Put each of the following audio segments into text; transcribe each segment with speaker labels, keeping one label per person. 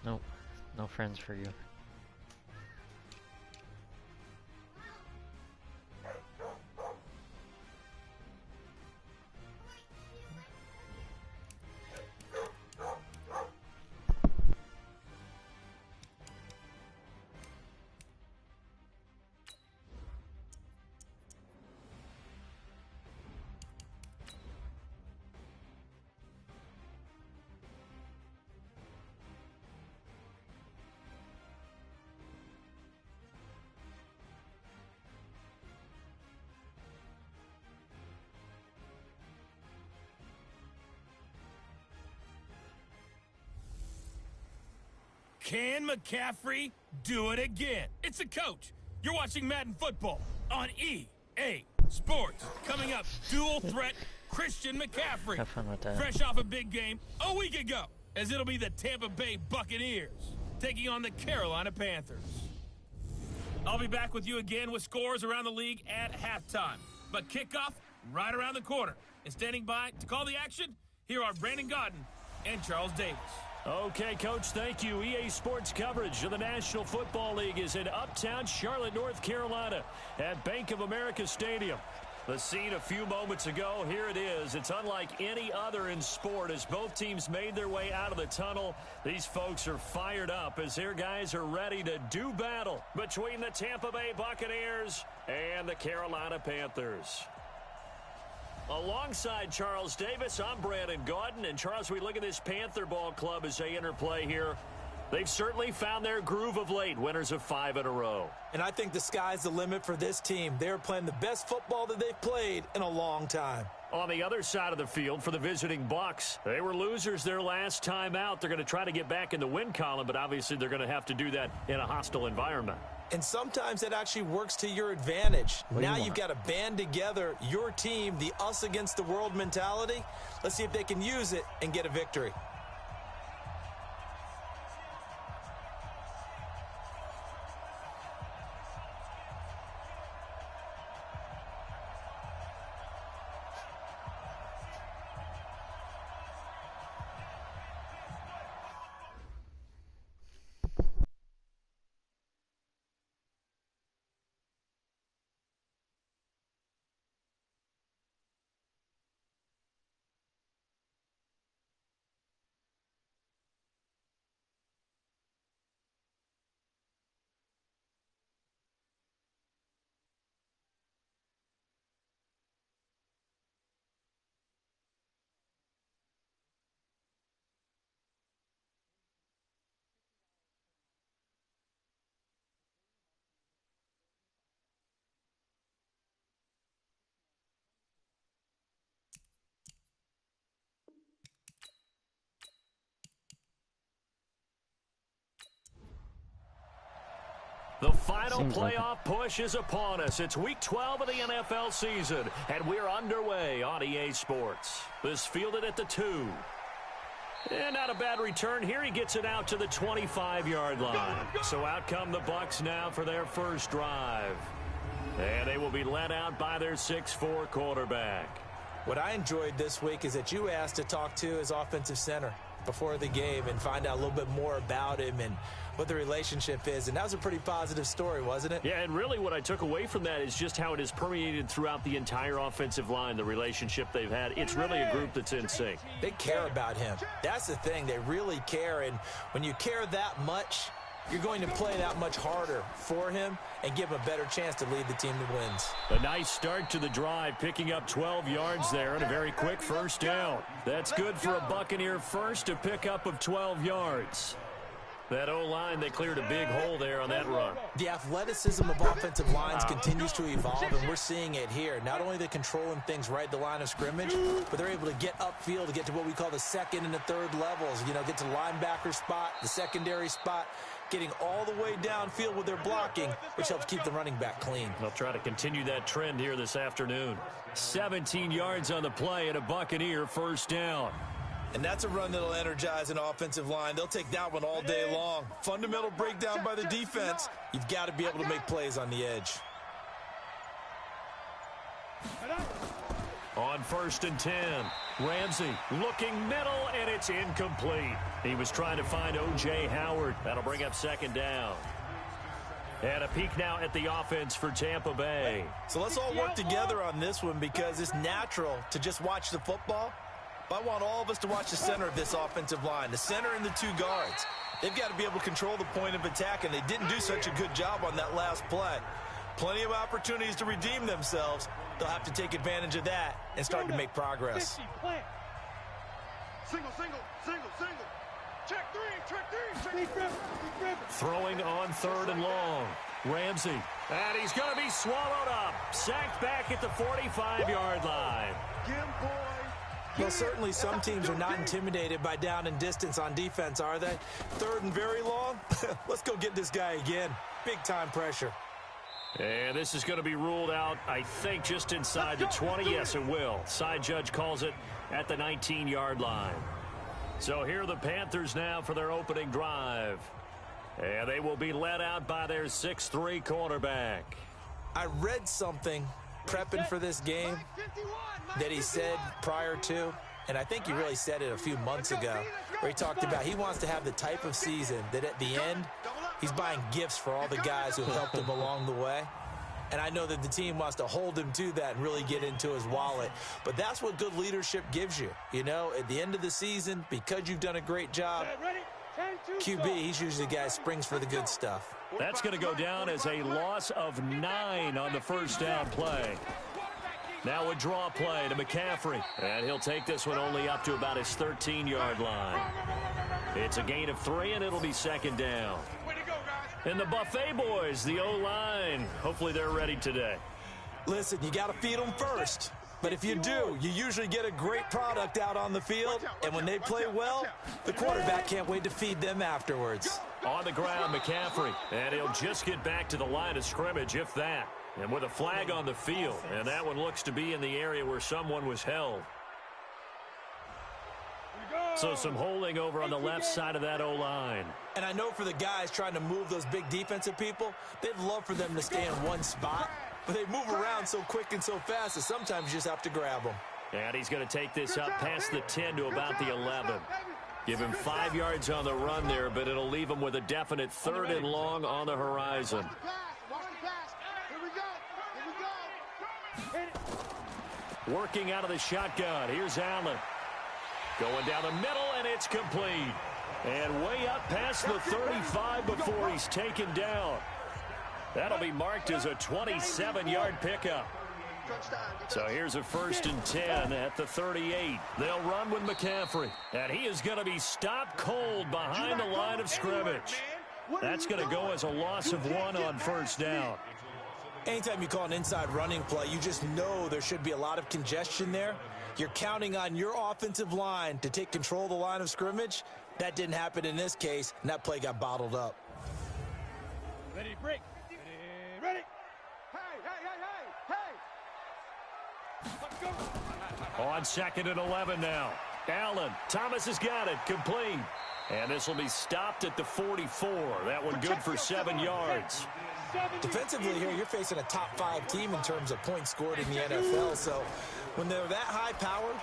Speaker 1: Nope. No friends for you.
Speaker 2: Can McCaffrey do it again? It's a coach. You're watching Madden Football on EA Sports. Coming up, dual threat Christian McCaffrey.
Speaker 1: Have fun with that.
Speaker 2: Fresh off a big game a week ago, as it'll be the Tampa Bay Buccaneers taking on the Carolina Panthers. I'll be back with you again with scores around the league at halftime. But kickoff right around the corner. And standing by to call the action, here are Brandon Godden and Charles Davis.
Speaker 3: Okay, Coach, thank you. EA Sports coverage of the National Football League is in uptown Charlotte, North Carolina at Bank of America Stadium. The scene a few moments ago, here it is. It's unlike any other in sport as both teams made their way out of the tunnel. These folks are fired up as their guys are ready to do battle between the Tampa Bay Buccaneers and the Carolina Panthers. Alongside Charles Davis, I'm Brandon Godden. And Charles, we look at this Panther ball club as they interplay here. They've certainly found their groove of late, winners of 5 in a row.
Speaker 4: And I think the sky's the limit for this team. They're playing the best football that they've played in a long time.
Speaker 3: On the other side of the field for the visiting Bucs, they were losers their last time out. They're going to try to get back in the win column, but obviously they're going to have to do that in a hostile environment.
Speaker 4: And sometimes it actually works to your advantage. Now you've got to band together your team, the us against the world mentality. Let's see if they can use it and get a victory.
Speaker 3: The final playoff push is upon us. It's Week 12 of the NFL season, and we're underway on EA Sports. This fielded at the 2. And not a bad return here. He gets it out to the 25-yard line. So out come the Bucs now for their first drive. And they will be led out by their 6'4" quarterback.
Speaker 4: What I enjoyed this week is that you asked to talk to his offensive center before the game and find out a little bit more about him and what the relationship is. And that was a pretty positive story, wasn't it?
Speaker 3: Yeah, and really what I took away from that is just how it has permeated throughout the entire offensive line, the relationship they've had. It's really a group that's in sync.
Speaker 4: They care about him. That's the thing. They really care. And when you care that much, you're going to play that much harder for him and give him a better chance to lead the team to wins.
Speaker 3: A nice start to the drive, picking up 12 yards there and a very quick first down. That's good for a Buccaneer first, a pickup of 12 yards. That O-line, they cleared a big hole there on that run.
Speaker 4: The athleticism of offensive lines continues to evolve, and we're seeing it here. Not only are they controlling things right at the line of scrimmage, but they're able to get upfield to get to what we call the second and the third levels. You know, get to the linebacker spot, the secondary spot, getting all the way downfield with their blocking, which helps keep the running back clean.
Speaker 3: They'll try to continue that trend here this afternoon. 17 yards on the play and a Buccaneer first down.
Speaker 4: And that's a run that'll energize an offensive line. They'll take that one all day long. Fundamental breakdown by the defense. You've got to be able to make plays on the edge.
Speaker 3: On on 1st and 10. Ramsey looking middle, and it's incomplete. He was trying to find O.J. Howard. That'll bring up 2nd down. And a peek now at the offense for Tampa Bay.
Speaker 4: So let's all work together on this one because it's natural to just watch the football. But I want all of us to watch the center of this offensive line, the center and the 2 guards. They've got to be able to control the point of attack, and they didn't do such a good job on that last play. Plenty of opportunities to redeem themselves. They'll have to take advantage of that and start to make progress.
Speaker 5: Single. Check three.
Speaker 3: Throwing on 3rd and long. Ramsey. And he's going to be swallowed up. Sacked back at the 45-yard line.
Speaker 4: Well, certainly some teams are not intimidated by down and distance on defense, are they? 3rd and very long? Let's go get this guy again. Big-time pressure.
Speaker 3: And this is going to be ruled out, I think, just inside the 20. Yes, it will. Side judge calls it at the 19-yard line. So here are the Panthers now for their opening drive. And they will be led out by their 6'3" cornerback.
Speaker 4: I read something prepping for this game that he said prior to, and I think he really said it a few months ago, where he talked about he wants to have the type of season that at the end, he's buying gifts for all the guys who helped him along the way. And I know that the team wants to hold him to that and really get into his wallet. But that's what good leadership gives you. You know, at the end of the season, because you've done a great job, QB, he's usually the guy who springs for the good stuff.
Speaker 3: That's going to go down as a loss of 9 on the 1st down play. Now a draw play to McCaffrey. And he'll take this one only up to about his 13-yard line. It's a gain of 3, and it'll be 2nd down. And the Buffet boys, the O-line, hopefully they're ready today.
Speaker 4: Listen, you got to feed them first. But if you do, you usually get a great product out on the field. And when they play well, the quarterback can't wait to feed them afterwards.
Speaker 3: On the ground, McCaffrey. And he'll just get back to the line of scrimmage, if that. And with a flag on the field. And that one looks to be in the area where someone was held. So some holding over on the left side of that O-line.
Speaker 4: And I know for the guys trying to move those big defensive people, they'd love for them to stay in one spot. But they move around so quick and so fast that sometimes you just have to grab them.
Speaker 3: And he's going to take this up past the 10 to about the 11. Give him 5 yards on the run there, but it'll leave him with a definite 3rd and long on the horizon. Working out of the shotgun. Here's Allen. Going down the middle, and it's complete. And way up past the 35 before he's taken down. That'll be marked as a 27-yard pickup. So here's a 1st and 10 at the 38. They'll run with McCaffrey. And he is going to be stopped cold behind the line of scrimmage. That's going to go as a loss of 1 on 1st down.
Speaker 4: Anytime you call an inside running play, you just know there should be a lot of congestion there. You're counting on your offensive line to take control of the line of scrimmage. That didn't happen in this case, and that play got bottled up.
Speaker 5: Ready to break. Ready. Hey. Let's go.
Speaker 3: On 2nd and 11 now. Allen. Thomas has got it. Complete. And this will be stopped at the 44. That one good for 7 yards.
Speaker 4: Defensively here, you're facing a top 5 team in terms of points scored in the NFL. So when they're that high-powered,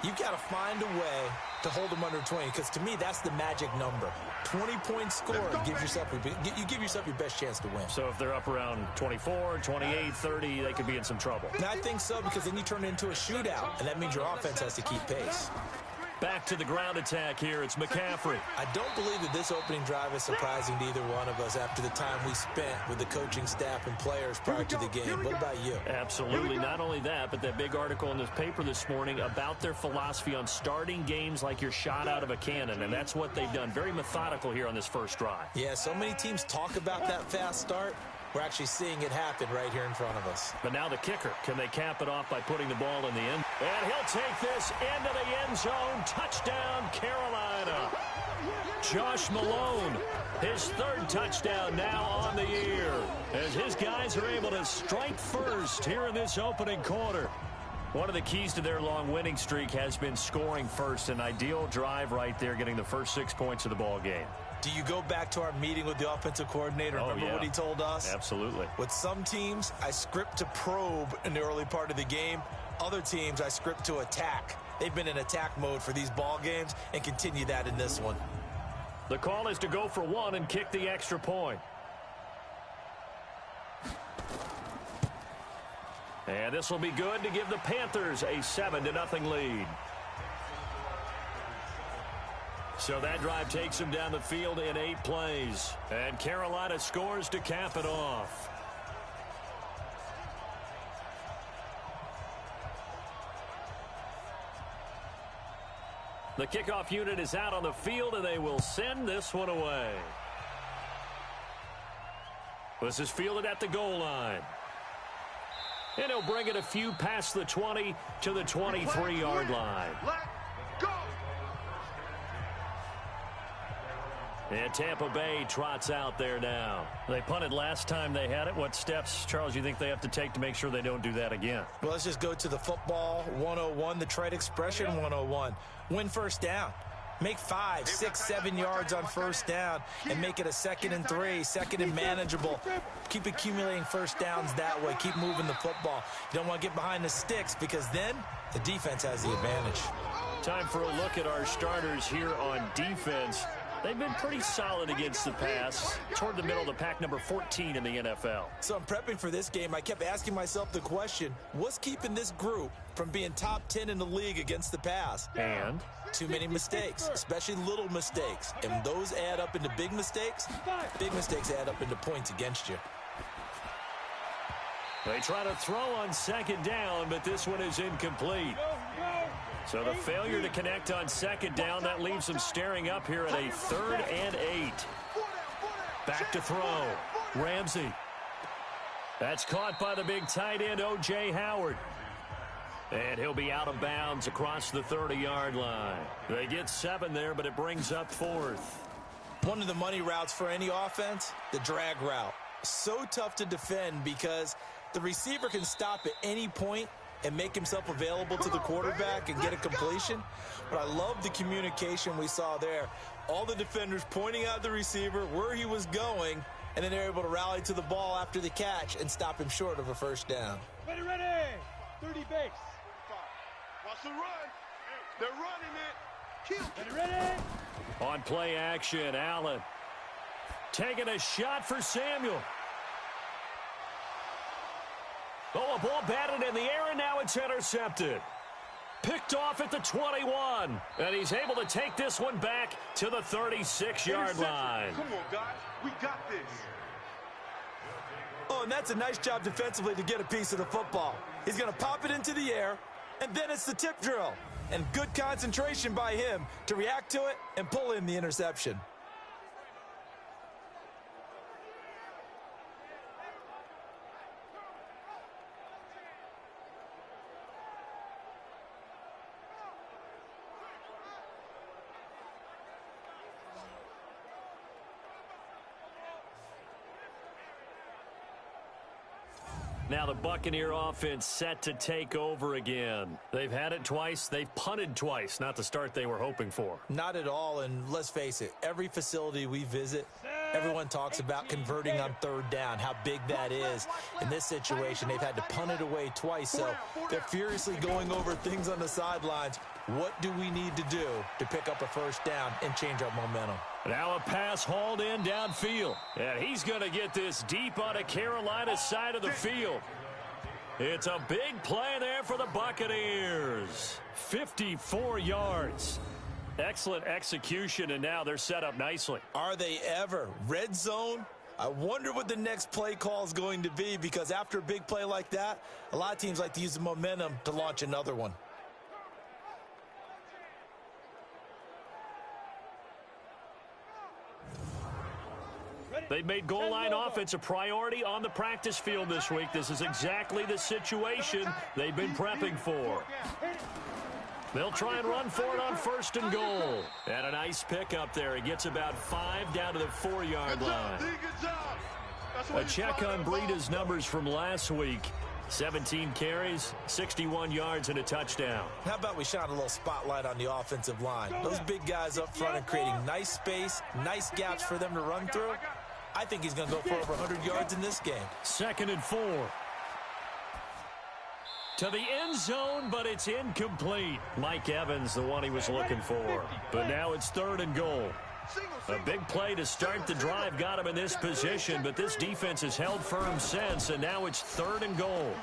Speaker 4: you've got to find a way to hold them under 20, because to me, that's the magic number. 20 points scored, you give yourself your best chance to win.
Speaker 3: So if they're up around 24, 28, 30, they could be in some trouble.
Speaker 4: And I think so, because then you turn it into a shootout, and that means your offense has to keep pace.
Speaker 3: Back to the ground attack here. It's McCaffrey.
Speaker 4: I don't believe that this opening drive is surprising to either one of us after the time we spent with the coaching staff and players prior to the game. What about you?
Speaker 3: Absolutely. Not only that, but that big article in this paper this morning about their philosophy on starting games like you're shot out of a cannon, and that's what they've done. Very methodical here on this first drive.
Speaker 4: Yeah, so many teams talk about that fast start. We're actually seeing it happen right here in front of us.
Speaker 3: But now the kicker. Can they cap it off by putting the ball in the end? And he'll take this into the end zone. Touchdown, Carolina. Josh Malone, his 3rd touchdown now on the year, as his guys are able to strike first here in this opening quarter. One of the keys to their long winning streak has been scoring first. An ideal drive right there, getting the first 6 points of the ball game.
Speaker 4: Do you go back to our meeting with the offensive coordinator? Remember what he told us?
Speaker 3: Absolutely.
Speaker 4: With some teams, I script to probe in the early part of the game. Other teams I script to attack. They've been in attack mode for these ball games and continue that in this one.
Speaker 3: The call is to go for one and kick the extra point. And this will be good to give the Panthers a 7-0 lead. So that drive takes them down the field in 8 plays. And Carolina scores to cap it off. The kickoff unit is out on the field, and they will send this one away. This is fielded at the goal line. And he'll bring it a few past the 20 to the 23-yard line. And Tampa Bay trots out there now.
Speaker 1: They punted last time they had it. What steps, Charles, you think they have to take to make sure they don't do that again?
Speaker 4: Well, let's just go to the football 101, the trite expression 101. Win first down. Make 5, 6, 7 yards on first down and make it a 2nd and 3, 2nd and manageable. Keep accumulating first downs that way. Keep moving the football. You don't want to get behind the sticks because then the defense has the advantage.
Speaker 3: Time for a look at our starters here on defense. They've been pretty solid against the pass, toward the middle of the pack, number 14 in the NFL.
Speaker 4: So I'm prepping for this game. I kept asking myself the question, what's keeping this group from being top 10 in the league against the pass?
Speaker 3: And?
Speaker 4: Too many mistakes, especially little mistakes. And those add up into big mistakes. Big mistakes add up into points against you.
Speaker 3: They try to throw on 2nd down, but this one is incomplete. So the failure to connect on 2nd down, that leaves them staring up here at a 3rd and 8. Back to throw. Ramsey. That's caught by the big tight end, O.J. Howard. And he'll be out of bounds across the 30-yard line. They get 7 there, but it brings up 4th.
Speaker 4: One of the money routes for any offense, the drag route. So tough to defend because the receiver can stop at any point and make himself available to the quarterback and get a completion. But I love the communication we saw there. All the defenders pointing out the receiver, where he was going, and then they're able to rally to the ball after the catch and stop him short of a first down.
Speaker 5: Ready, 30 base. Watch the run. They're running it. Kill. Ready.
Speaker 3: On play action, Allen. Taking a shot for Samuel. Oh, a ball batted in the air, and now it's intercepted. Picked off at the 21. And he's able to take this one back to the 36-yard line.
Speaker 5: Come on, guys. We got this.
Speaker 4: Oh, and that's a nice job defensively to get a piece of the football. He's going to pop it into the air, and then it's the tip drill. And good concentration by him to react to it and pull in the interception.
Speaker 3: Now the Buccaneer offense set to take over again. They've had it twice. They've punted twice. Not the start they were hoping for.
Speaker 4: Not at all, and let's face it, every facility we visit, everyone talks about converting on 3rd down, how big that is. In this situation, they've had to punt it away twice, so they're furiously going over things on the sidelines. What do we need to do to pick up a first down and change our momentum?
Speaker 3: Now a pass hauled in downfield. And he's going to get this deep on a Carolina side of the field. It's a big play there for the Buccaneers. 54 yards. Excellent execution, and now they're set up nicely.
Speaker 4: Are they ever? Red zone? I wonder what the next play call is going to be, because after a big play like that, a lot of teams like to use the momentum to launch another one.
Speaker 3: They've made goal line offense a priority on the practice field this week. This is exactly the situation they've been prepping for. They'll try and run for it on 1st and goal. And a nice pickup there. He gets about 5 down to the 4-yard line. A check on Breida's numbers from last week. 17 carries, 61 yards, and a touchdown.
Speaker 4: How about we shine a little spotlight on the offensive line? Those big guys up front are creating nice space, nice gaps for them to run through. I think he's going to go for over 100 yards in this game.
Speaker 3: 2nd and 4. To the end zone, but it's incomplete. Mike Evans, the one he was looking for. But now it's 3rd and goal. A big play to start the drive got him in this position, but this defense has held firm since, and now it's 3rd and goal.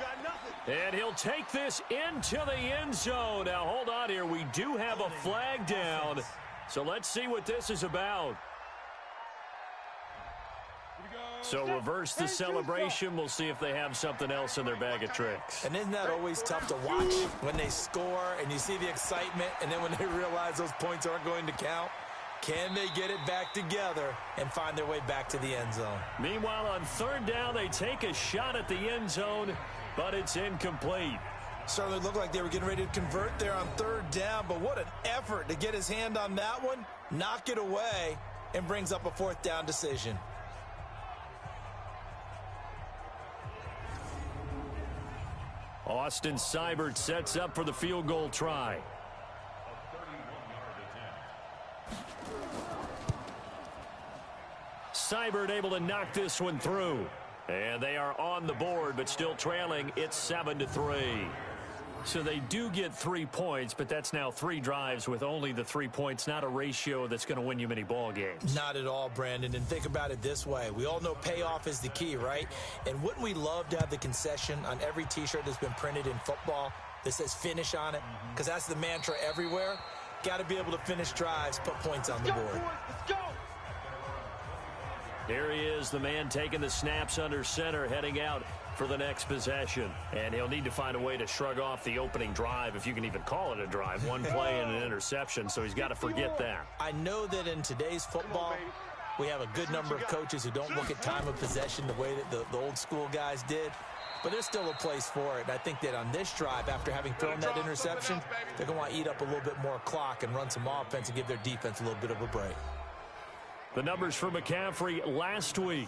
Speaker 3: And he'll take this into the end zone. Now, hold on here. We do have a flag down, so let's see what this is about. So reverse the celebration. We'll see if they have something else in their bag of tricks.
Speaker 4: And isn't that always tough to watch when they score and you see the excitement, and then when they realize those points aren't going to count? Can they get it back together and find their way back to the end zone?
Speaker 3: Meanwhile, on 3rd down, they take a shot at the end zone, but it's incomplete.
Speaker 4: Certainly looked like they were getting ready to convert there on 3rd down, but what an effort to get his hand on that one, knock it away, and brings up a 4th down decision.
Speaker 3: Austin Seibert sets up for the field goal try. Seibert able to knock this one through. And they are on the board, but still trailing. It's 7-3. So they do get 3 points, but that's now 3 drives with only the 3 points, not a ratio that's going to win you many ball games.
Speaker 4: Not at all, Brandon. And think about it this way. We all know payoff is the key, right? And wouldn't we love to have the concession on every T-shirt that's been printed in football that says finish on it? Because that's the mantra everywhere. Got to be able to finish drives, put points on the board.
Speaker 5: Let's go.
Speaker 3: Here he is, the man taking the snaps under center, heading out for the next possession. And he'll need to find a way to shrug off the opening drive, if you can even call it a drive. 1 play and an interception, so he's got to forget that.
Speaker 4: I know that in today's football, we have a good number of coaches who don't look at time of possession the way that the old school guys did. But there's still a place for it. And I think that on this drive, after having thrown that interception, they're going to want to eat up a little bit more clock and run some offense and give their defense a little bit of a break.
Speaker 3: The numbers for McCaffrey last week.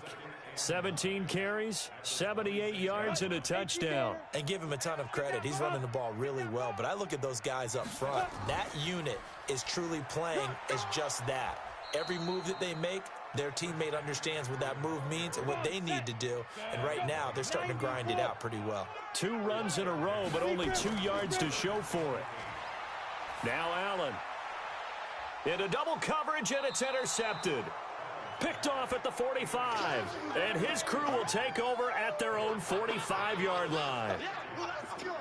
Speaker 3: 17 carries, 78 yards, and a touchdown.
Speaker 4: And give him a ton of credit. He's running the ball really well. But I look at those guys up front. That unit is truly playing as just that. Every move that they make, their teammate understands what that move means and what they need to do. And right now, they're starting to grind it out pretty well.
Speaker 3: 2 runs in a row, but only 2 yards to show for it. Now Allen. Into double coverage, and it's intercepted. Picked off at the 45. And his crew will take over at their own 45-yard line.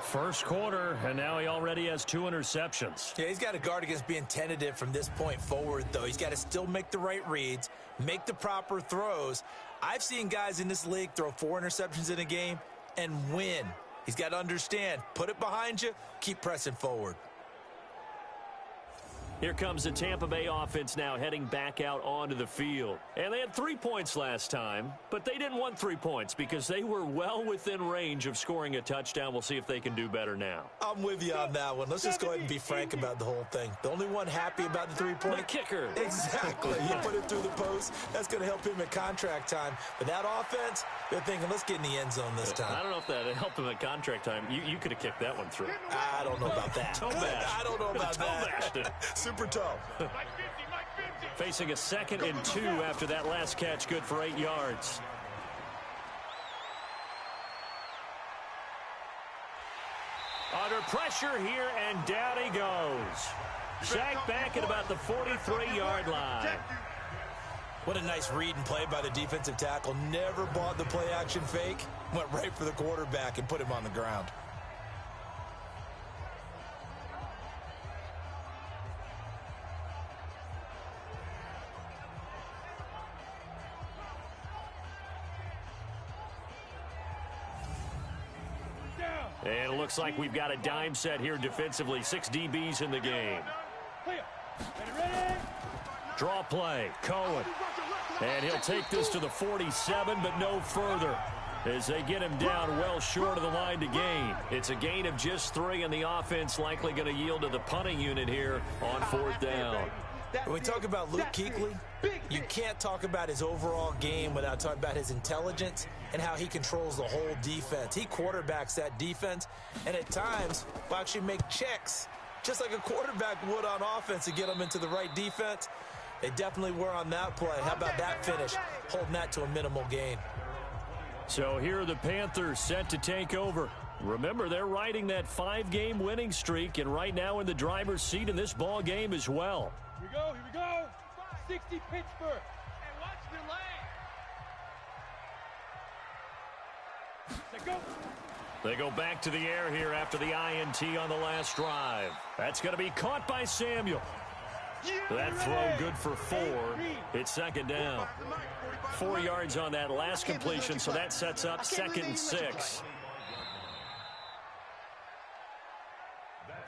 Speaker 3: First quarter, and now he already has 2 interceptions.
Speaker 4: Yeah, he's got to guard against being tentative from this point forward, though. He's got to still make the right reads, make the proper throws. I've seen guys in this league throw 4 interceptions in a game and win. He's got to understand, put it behind you, keep pressing forward.
Speaker 3: Here comes the Tampa Bay offense now heading back out onto the field. And they had 3 points last time, but they didn't want 3 points because they were well within range of scoring a touchdown. We'll see if they can do better now.
Speaker 4: I'm with you on that one. Let's just go ahead and be frank about the whole thing. The only one happy about the 3-point.
Speaker 3: The kicker.
Speaker 4: Exactly. You put it through the post. That's going to help him at contract time. But that offense, they're thinking, let's get in the end zone this time.
Speaker 3: I don't know if that helped him at contract time. You could have kicked that one through.
Speaker 4: I don't know about that.
Speaker 3: Toe bash.
Speaker 4: I don't know about that.
Speaker 3: Toe
Speaker 4: Super toe.
Speaker 3: Facing a 2nd and 2 after that last catch, good for 8 yards. Under pressure here, and down he goes. Sacked back at about the 43-yard line.
Speaker 4: What a nice read and play by the defensive tackle. Never bought the play-action fake. Went right for the quarterback and put him on the ground.
Speaker 3: And it looks like we've got a dime set here defensively. 6 DBs in the game. Draw play. Cohen. And he'll take this to the 47, but no further, as they get him down well short of the line to gain. It's a gain of just 3, and the offense likely going to yield to the punting unit here on 4th down.
Speaker 4: When we talk about Luke Kuechly, you can't talk about his overall game without talking about his intelligence and how he controls the whole defense. He quarterbacks that defense, and at times will actually make checks, just like a quarterback would on offense, to get them into the right defense. They definitely were on that play. How about that finish, holding that to a minimal gain?
Speaker 3: So here are the Panthers set to take over. Remember, they're riding that 5-game winning streak, and right now in the driver's seat in this ball game as well.
Speaker 5: Here we go. 60 Pittsburgh.
Speaker 6: And watch the lane.
Speaker 5: Let's go.
Speaker 3: They go back to the air here after the INT on the last drive. That's going to be caught by Samuel. That throw good for 4. It's second down. 4 yards on that last completion, so that sets up 2nd and 6.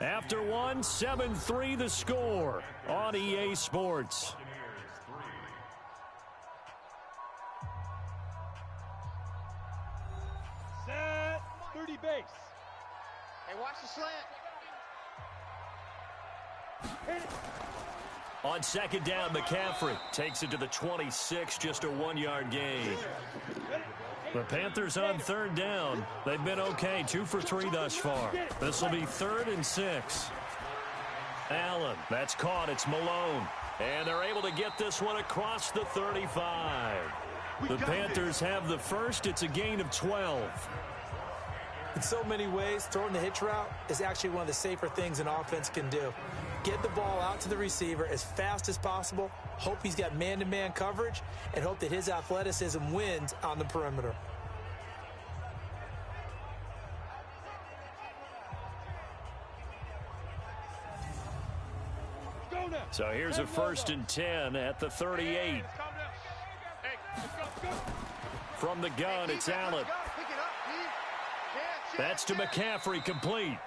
Speaker 3: After 1, 7-3 the score on EA Sports.
Speaker 5: Set. 30 base.
Speaker 6: Hey, watch the slant.
Speaker 5: Hit it.
Speaker 3: On second down, McCaffrey takes it to the 26, just a 1-yard gain. The Panthers on third down. They've been okay, 2 for 3 thus far. This will be 3rd and 6. Allen, that's caught. It's Malone. And they're able to get this one across the 35. The Panthers have the first. It's a gain of 12.
Speaker 4: In so many ways, throwing the hitch route is actually one of the safer things an offense can do. Get the ball out to the receiver as fast as possible, hope he's got man-to-man coverage, and hope that his athleticism wins on the perimeter.
Speaker 3: So here's a 1st and 10 at the 38. From the gun, it's Allen. That's to McCaffrey, complete.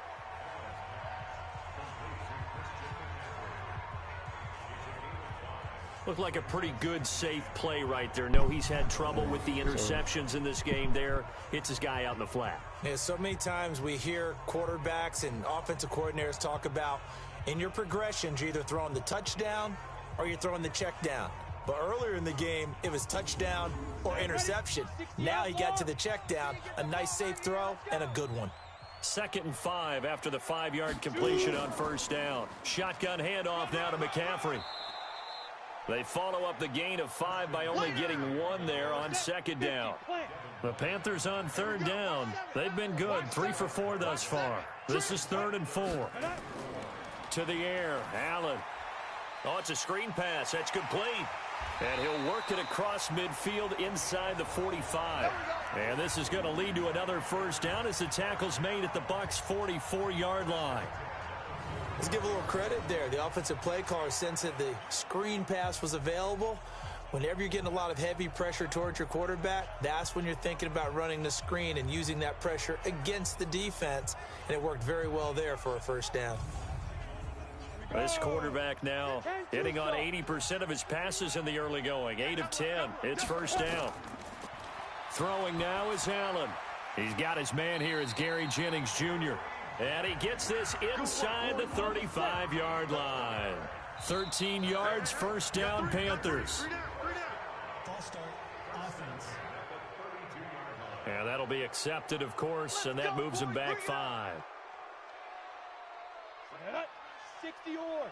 Speaker 3: Looked like a pretty good, safe play right there. No, he's had trouble with the interceptions in this game there. Hits his guy out in the flat.
Speaker 4: Yeah, so many times we hear quarterbacks and offensive coordinators talk about in your progressions, you're either throwing the touchdown or you're throwing the check down. But earlier in the game, it was touchdown or interception. Now he got to the check down, a nice safe throw, and a good one.
Speaker 3: 2nd and 5 after the 5-yard completion on first down. Shotgun handoff now to McCaffrey. They follow up the gain of 5 by only getting 1 there on second down. The Panthers on third down. They've been good, 3 for 4 thus far. This is 3rd and 4. To the air, Allen. Oh, it's a screen pass. That's complete. And he'll work it across midfield inside the 45. And this is going to lead to another first down as the tackle's made at the Bucs' 44-yard line.
Speaker 4: Let's give a little credit there. The offensive play caller sensed that the screen pass was available. Whenever you're getting a lot of heavy pressure towards your quarterback, that's when you're thinking about running the screen and using that pressure against the defense. And it worked very well there for a first down.
Speaker 3: This quarterback now hitting on 80% of his passes in the early going. 8 of 10. It's first down. Throwing now is Allen. He's got his man here as Gary Jennings Jr. And he gets this inside the 35-yard line. 13 yards, first down, Panthers. And that'll be accepted, of course, and that moves him back 5.
Speaker 5: 60 or.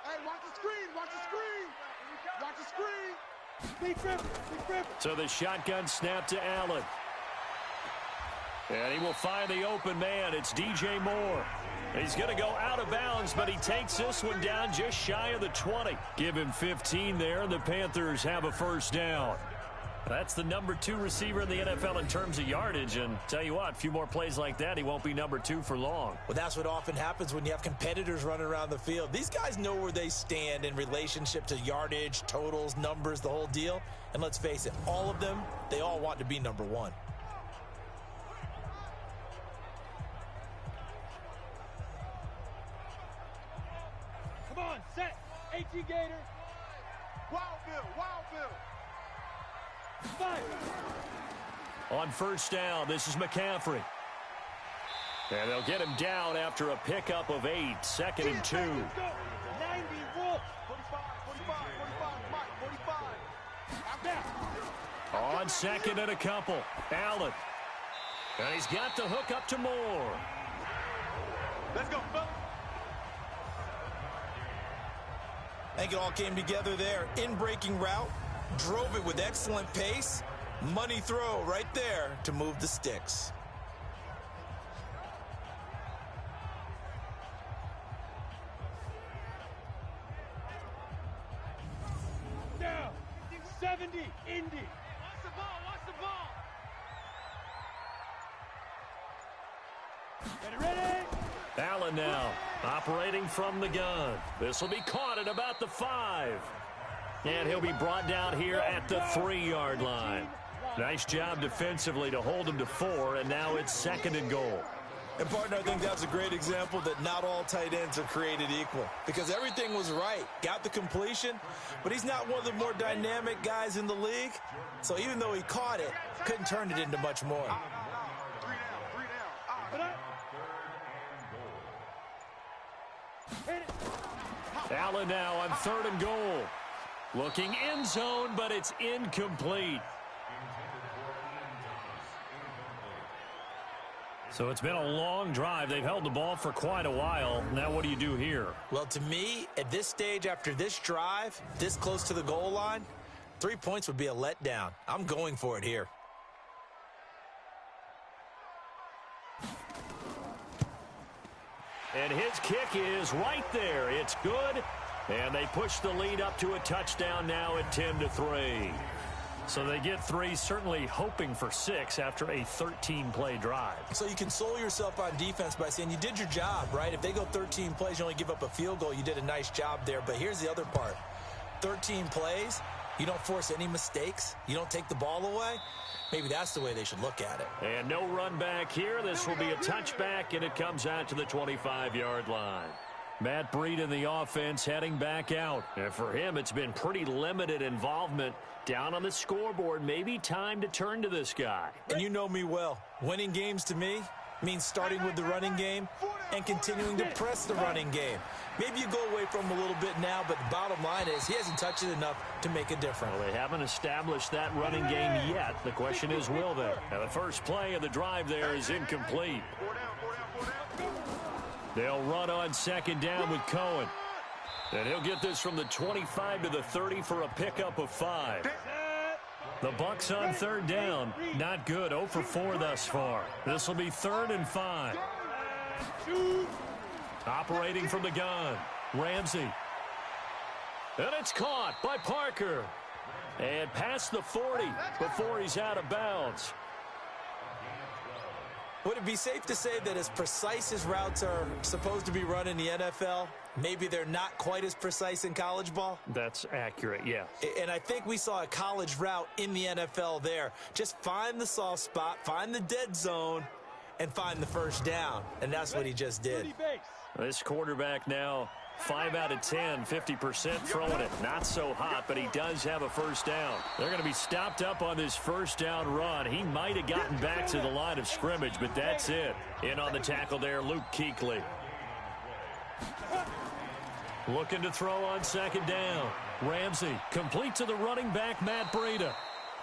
Speaker 6: Hey, watch the screen, watch the screen. Watch the screen.
Speaker 5: Big rip.
Speaker 3: So the shotgun snap to Allen. And he will find the open man. It's DJ Moore. He's going to go out of bounds, but he takes this one down just shy of the 20. Give him 15 there, and the Panthers have a first down. That's the number 2 receiver in the NFL in terms of yardage. And tell you what, a few more plays like that, he won't be number 2 for long.
Speaker 4: Well, that's what often happens when you have competitors running around the field. These guys know where they stand in relationship to yardage, totals, numbers, the whole deal. And let's face it, all of them, they all want to be number 1.
Speaker 5: Come on, set. 18 Gator.
Speaker 6: Wild Bill.
Speaker 5: 5.
Speaker 3: On first down, this is McCaffrey. And they'll get him down after a pickup of 8. 2nd and 2.
Speaker 5: 90 Wolf.
Speaker 6: 45.
Speaker 5: Out
Speaker 3: On second and a couple, Allen. And he's got the hook up to Moore.
Speaker 6: Let's go, fellas.
Speaker 4: I think it all came together there. In-breaking route, drove it with excellent pace, Money throw right there to move the sticks.
Speaker 6: Down. 70, Indy.
Speaker 2: Watch the ball, watch the ball.
Speaker 6: Ready?
Speaker 3: Allen now operating from the gun. This will be caught at about the 5. And he'll be brought down here at the 3-yard line. Nice job defensively to hold him to 4, and now it's 2nd and goal.
Speaker 4: And, partner, I think that was a great example that not all tight ends are created equal, because everything was right. Got the completion, but he's not one of the more dynamic guys in the league. So even though he caught it, couldn't turn it into much more.
Speaker 5: 3 down.
Speaker 3: Allen now on 3rd and goal. Looking end zone, but it's incomplete. So it's been a long drive. They've held the ball for quite a while. Now what do you do here?
Speaker 4: Well, to me, at this stage, after this drive, this close to the goal line, 3 points would be a letdown. I'm going for it here.
Speaker 3: And his kick is right there. It's good. And they push the lead up to a touchdown now at 10-3.
Speaker 1: So they get 3, certainly hoping for 6 after a 13-play drive.
Speaker 4: So you console yourself on defense by saying you did your job, right? If they go 13 plays, you only give up a field goal, you did a nice job there. But here's the other part. 13 plays, you don't force any mistakes, you don't take the ball away. Maybe that's the way they should look at it.
Speaker 3: And no run back here. This will be a touchback, and it comes out to the 25-yard line. Matt Breida in the offense heading back out. And for him, it's been pretty limited involvement. Down on the scoreboard, maybe time to turn to this guy.
Speaker 4: And you know me well. Winning games to me means starting with the running game and continuing to press the running game. Maybe you go away from him a little bit now, but the bottom line is he hasn't touched it enough to make a difference.
Speaker 3: Well, they haven't established that running game yet. The question is, will they? Now, the first play of the drive there is incomplete.
Speaker 5: 4 down.
Speaker 3: They'll run on 2nd down with Cohen. And he'll get this from the 25 to the 30 for a pickup of 5. The Bucs on 3rd down. Not good. 0 for 4 thus far. This will be 3rd and 5. Operating from the gun, Ramsey. And it's caught by Parker. And past the 40 before he's out of bounds.
Speaker 4: Would it be safe to say that as precise as routes are supposed to be run in the NFL, maybe they're not quite as precise in college ball?
Speaker 1: That's accurate, yeah.
Speaker 4: And I think we saw a college route in the NFL there. Just find the soft spot, find the dead zone, and find the first down. And that's what he just did.
Speaker 1: This quarterback now, 5 out of 10, 50% throwing it. Not so hot, but he does have a first down. They're going to be stopped up on this first down run. He might have gotten back to the line of scrimmage, but that's it. In on the tackle there, Luke Kuechly. Looking to throw on 2nd down. Ramsey complete to the running back, Matt Breida.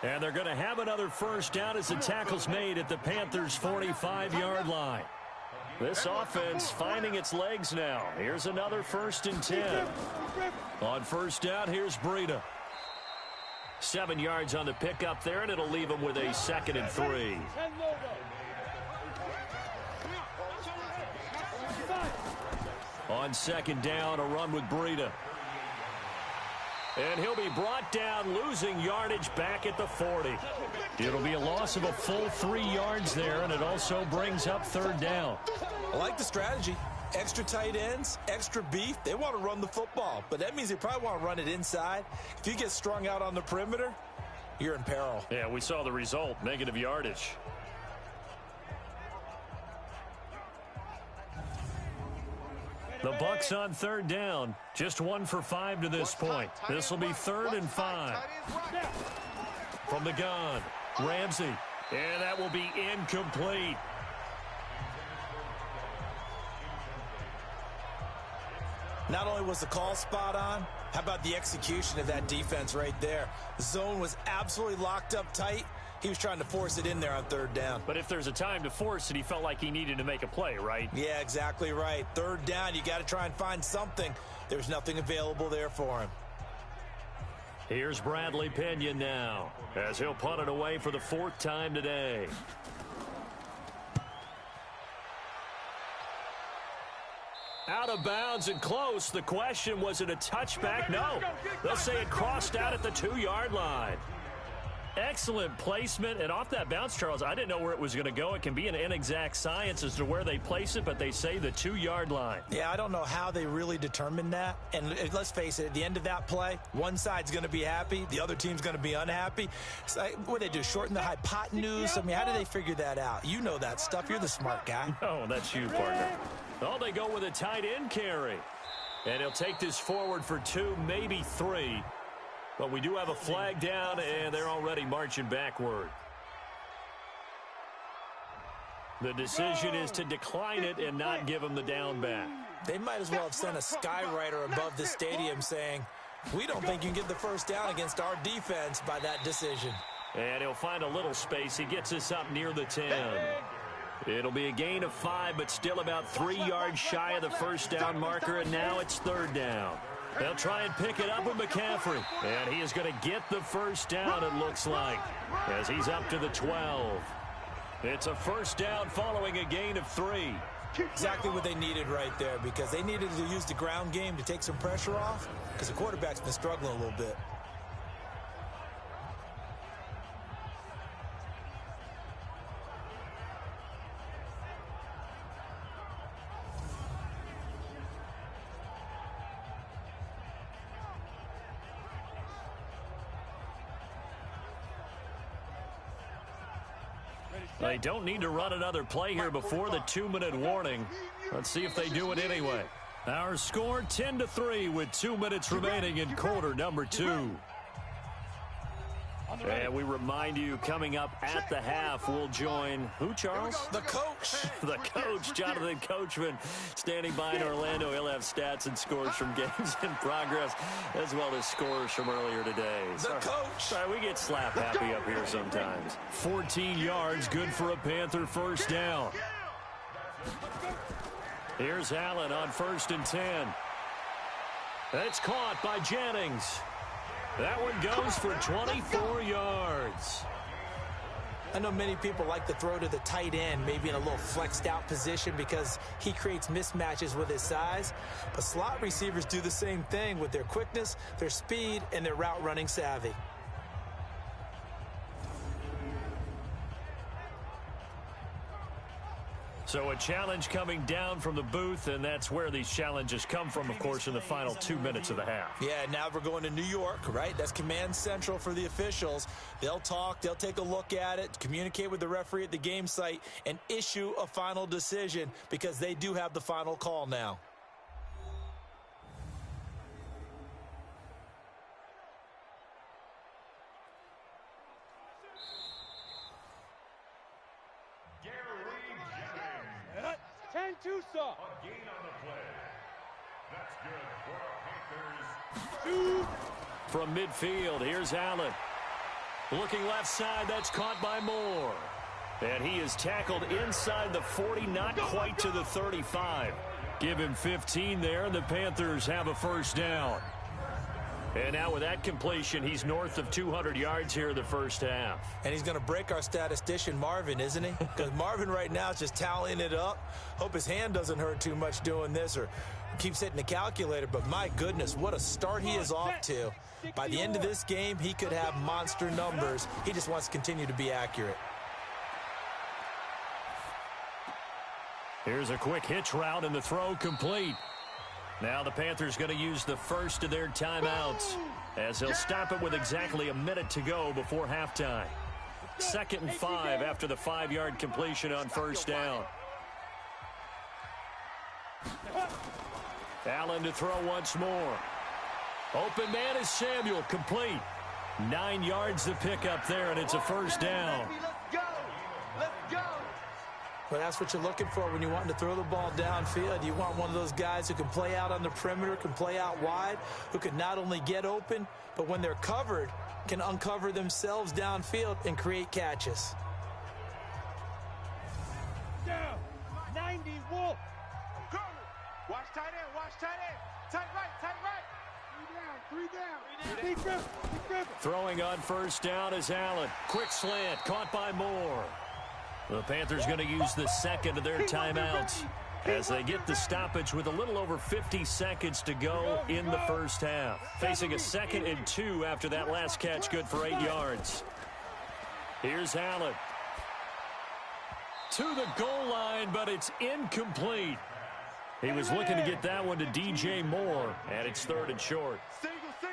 Speaker 1: And they're going to have another first down as the tackle's made at the Panthers' 45-yard line. This offense finding its legs now. Here's another 1st and 10. On 1st down, here's Breida. 7 yards on the pickup there, and it'll leave him with a 2nd and 3. On 2nd down, a run with Breida. And he'll be brought down, losing yardage back at the 40. It'll be a loss of a full 3 yards there, and it also brings up 3rd down.
Speaker 4: I like the strategy. Extra tight ends, extra beef. They want to run the football, but that means they probably want to run it inside. If you get strung out on the perimeter, you're in peril.
Speaker 1: Yeah, we saw the result, negative yardage. The Bucs on 3rd down. Just 1 for 5 to this point. This will be 3rd and 5. From the gun, Ramsey. And that will be incomplete.
Speaker 4: Not only was the call spot on, how about the execution of that defense right there? The zone was absolutely locked up tight. He was trying to force it in there on 3rd down.
Speaker 1: But if there's a time to force it, he felt like he needed to make a play, right?
Speaker 4: Yeah, exactly right. 3rd down, you got to try and find something. There's nothing available there for him.
Speaker 1: Here's Bradley Pinion now, as he'll punt it away for the 4th time today. Out of bounds and close. The question, was it a touchback? No. They'll say it crossed out at the 2-yard line. Excellent placement, and off that bounce, Charles, I didn't know where it was going to go. It can be an inexact science as to where they place it, but they say the 2-yard line.
Speaker 4: Yeah, I don't know how they really determined that. And let's face it, at the end of that play, one side's going to be happy, the other team's going to be unhappy. It's like, what do they do, shorten the hypotenuse? I mean, how do they figure that out? You know that stuff. You're the smart guy.
Speaker 1: Oh, that's you, partner. Oh, they go with a tight end carry. And he'll take this forward for 2, maybe 3. But we do have a flag down, and they're already marching backward. The decision is to decline it and not give him the down back.
Speaker 4: They might as well have sent a skywriter above the stadium saying, we don't think you can get the first down against our defense by that decision.
Speaker 1: And he'll find a little space. He gets us up near the 10. It'll be a gain of 5, but still about 3 yards shy of the first down marker, and now it's 3rd down. They'll try and pick it up with McCaffrey. And he is going to get the first down, it looks like, as he's up to the 12. It's a first down following a gain of 3.
Speaker 4: Exactly what they needed right there, because they needed to use the ground game to take some pressure off, because the quarterback's been struggling a little bit.
Speaker 1: They don't need to run another play here before the 2-minute warning. Let's see if they do it anyway. Our score 10-3 with 2 minutes remaining in quarter number 2. And we remind you, coming up at the half, we'll join who, Charles?
Speaker 4: The coach.
Speaker 1: The coach, Jonathan Coachman, standing by in Orlando. He'll have stats and scores from games in progress, as well as scores from earlier today.
Speaker 4: The coach.
Speaker 1: Sorry, we get slap happy up here sometimes. 14 yards, good for a Panther first down. Here's Allen on 1st and 10. That's caught by Jennings. That one goes for 24 yards.
Speaker 4: I know many people like to throw to the tight end, maybe in a little flexed out position because he creates mismatches with his size. But slot receivers do the same thing with their quickness, their speed, and their route running savvy.
Speaker 1: So a challenge coming down from the booth, and that's where these challenges come from, of course, in the final 2 minutes of the half.
Speaker 4: Yeah, now we're going to New York, right? That's command central for the officials. They'll talk, they'll take a look at it, communicate with the referee at the game site, and issue a final decision because they do have the final call now.
Speaker 5: Tucson.
Speaker 7: A gain on the play. That's good for our Panthers.
Speaker 1: From midfield, here's Allen. Looking left side, that's caught by Moore. And he is tackled inside the 40, not quite to the 35. Give him 15 there, and the Panthers have a first down. And now with that completion, he's north of 200 yards here in the first half.
Speaker 4: And he's going to break our statistician, Marvin, isn't he? Because Marvin right now is just tallying it up. Hope his hand doesn't hurt too much doing this or keeps hitting the calculator. But my goodness, what a start he is off to. By the end of this game, he could have monster numbers. He just wants to continue to be accurate.
Speaker 1: Here's a quick hitch route, and the throw complete. Now the Panthers going to use the first of their timeouts as they'll stop it with exactly a minute to go before halftime. 2nd and 5 after the 5-yard completion on first down. Allen to throw once more. Open man is Samuel, complete. 9 yards to pick up there, and it's a first down.
Speaker 4: Well, that's what you're looking for when you want to throw the ball downfield. You want one of those guys who can play out on the perimeter, can play out wide, who can not only get open, but when they're covered, can uncover themselves downfield and create catches.
Speaker 5: Down. 90 Wolf. Watch tight end. Watch tight end. Tight right. Tight right.
Speaker 6: 3 down. Keep gripping.
Speaker 3: Throwing on first down is Allen. Quick slant, caught by Moore. The Panthers going to use the second of their timeouts as they get the stoppage with a little over 50 seconds to go in the first half. Facing a 2nd and 2 after that last catch, good for 8 yards. Here's Allen. To the goal line, but it's incomplete. He was looking to get that one to DJ Moore, and it's 3rd and short.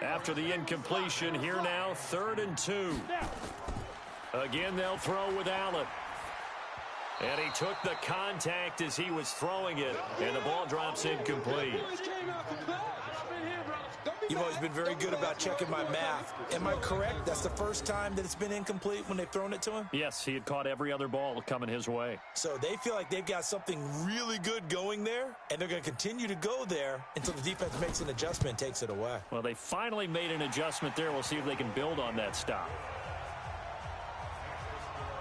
Speaker 3: After the incompletion, here now, 3rd and 2. Again, they'll throw with Allen. And he took the contact as he was throwing it, and the ball drops incomplete.
Speaker 4: You've always been very good about checking my math. Am I correct? That's the first time that it's been incomplete when they've thrown it to him?
Speaker 3: Yes, he had caught every other ball coming his way.
Speaker 4: So they feel like they've got something really good going there, and they're going to continue to go there until the defense makes an adjustment and takes it away.
Speaker 3: Well, they finally made an adjustment there. We'll see if they can build on that stop.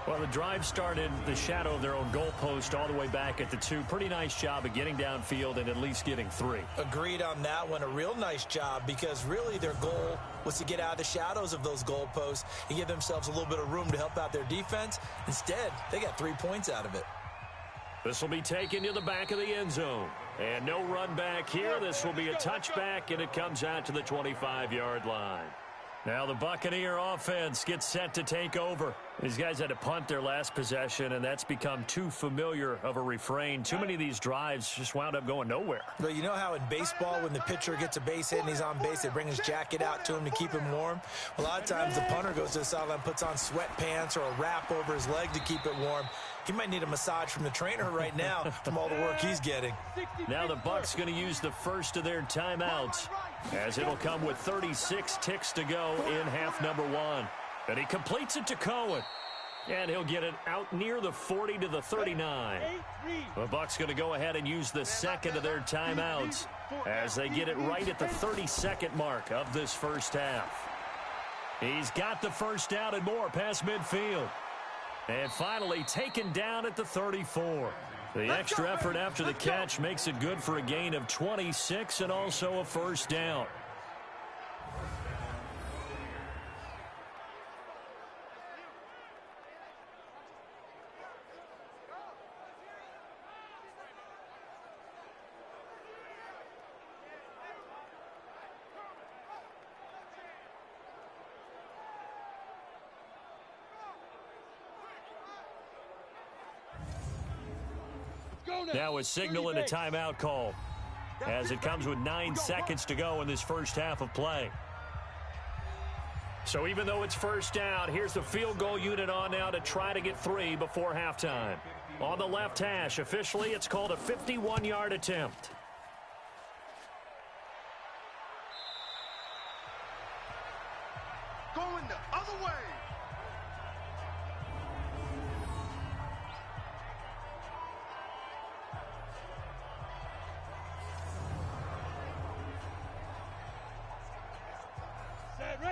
Speaker 3: Well, the drive started the shadow of their own goalpost all the way back at the 2. Pretty nice job of getting downfield and at least getting 3.
Speaker 4: Agreed on that one. A real nice job because really their goal was to get out of the shadows of those goalposts and give themselves a little bit of room to help out their defense. Instead, they got 3 points out of it.
Speaker 3: This will be taken to the back of the end zone. And no run back here. This will be a touchback, and it comes out to the 25-yard line. Now the Buccaneer offense gets set to take over. These guys had to punt their last possession, and that's become too familiar of a refrain. Too many of these drives just wound up going nowhere.
Speaker 4: Well, you know how in baseball when the pitcher gets a base hit and he's on base, they bring his jacket out to him to keep him warm? Well, a lot of times the punter goes to the sideline, puts on sweatpants or a wrap over his leg to keep it warm. He might need a massage from the trainer right now from all the work he's getting.
Speaker 3: Now the Bucs going to use the first of their timeouts, as it'll come with 36 ticks to go in half number 1. And he completes it to Cohen. And he'll get it out near the 40 to the 39. The Bucs going to go ahead and use the second of their timeouts as they get it right at the 32nd mark of this first half. He's got the first down and more past midfield. And finally taken down at the 34. The extra effort after the catch makes it good for a gain of 26 and also a first down. Now a signal and a timeout call as it comes with 9 seconds to go in this first half of play. So even though it's first down, here's the field goal unit on now to try to get 3 before halftime. On the left hash, officially it's called a 51-yard attempt.
Speaker 6: Going the other way.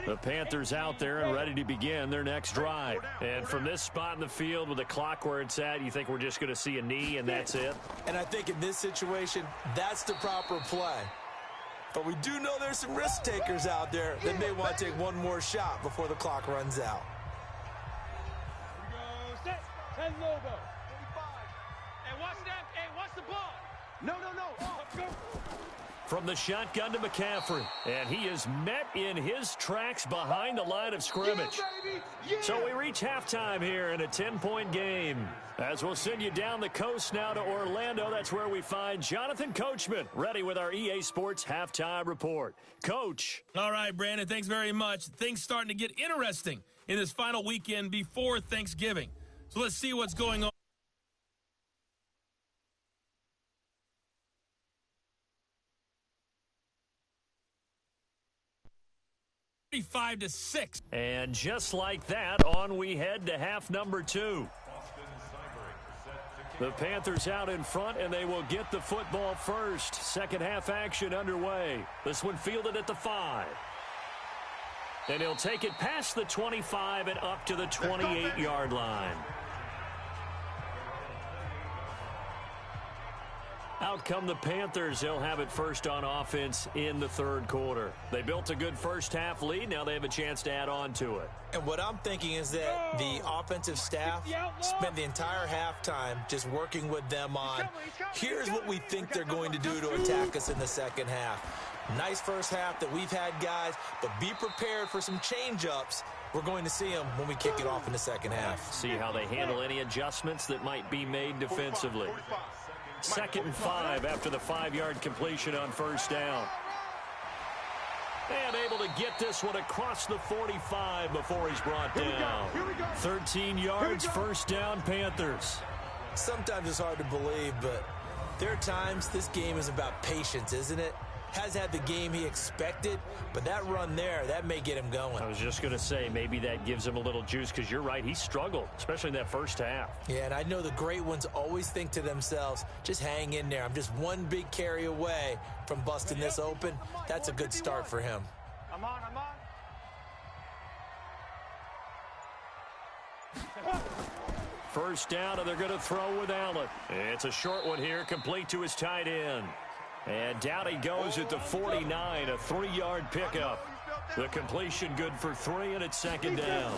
Speaker 3: The Panthers out there and ready to begin their next drive. And from this spot in the field with the clock where it's at, you think we're just going to see a knee and that's it?
Speaker 4: And I think in this situation, that's the proper play. But we do know there's some risk takers out there that may want to take one more shot before the clock runs out.
Speaker 6: Here we go. Set. 10 logo. 45.
Speaker 2: Hey, watch that. Hey, watch the ball.
Speaker 6: No. Let's go.
Speaker 3: From the shotgun to McCaffrey. And he is met in his tracks behind the line of scrimmage.
Speaker 6: Yeah, baby. Yeah.
Speaker 3: So we reach halftime here in a 10-point game. As we'll send you down the coast now to Orlando. That's where we find Jonathan Coachman ready with our EA Sports Halftime Report. Coach.
Speaker 2: All right, Brandon, thanks very much. Things starting to get interesting in this final weekend before Thanksgiving. So let's see what's going on. 35-6.
Speaker 3: And just like that, on we head to half number 2. The Panthers out in front, and they will get the football first. Second half action underway. This one fielded at the 5. And he'll take it past the 25 and up to the 28-yard line. Out come the Panthers. They'll have it first on offense in the third quarter. They built a good first-half lead. Now they have a chance to add on to it.
Speaker 4: And what I'm thinking is that the offensive staff spent the entire halftime just working with them on, here's what we think they're going to do to attack us in the second half. Nice first half that we've had, guys, but be prepared for some change-ups. We're going to see them when we kick it off in the second half.
Speaker 3: See how they handle any adjustments that might be made defensively. 2nd and 5 after the 5-yard completion on first down. And able to get this one across the 45 before he's brought down. 13 yards, first down, Panthers.
Speaker 4: Sometimes it's hard to believe, but there are times this game is about patience, isn't it? Has had the game he expected, but that run there, that may get him going.
Speaker 3: I was just going to say, maybe that gives him a little juice, because you're right, he struggled, especially in that first half.
Speaker 4: Yeah, and I know the great ones always think to themselves, just hang in there. I'm just one big carry away from busting this open. That's a good start for him.
Speaker 6: I'm on.
Speaker 3: First down, and they're going to throw with Allen. It's a short one here, complete to his tight end. And down he goes at the 49, a 3-yard pickup. The completion good for 3, and it's second down.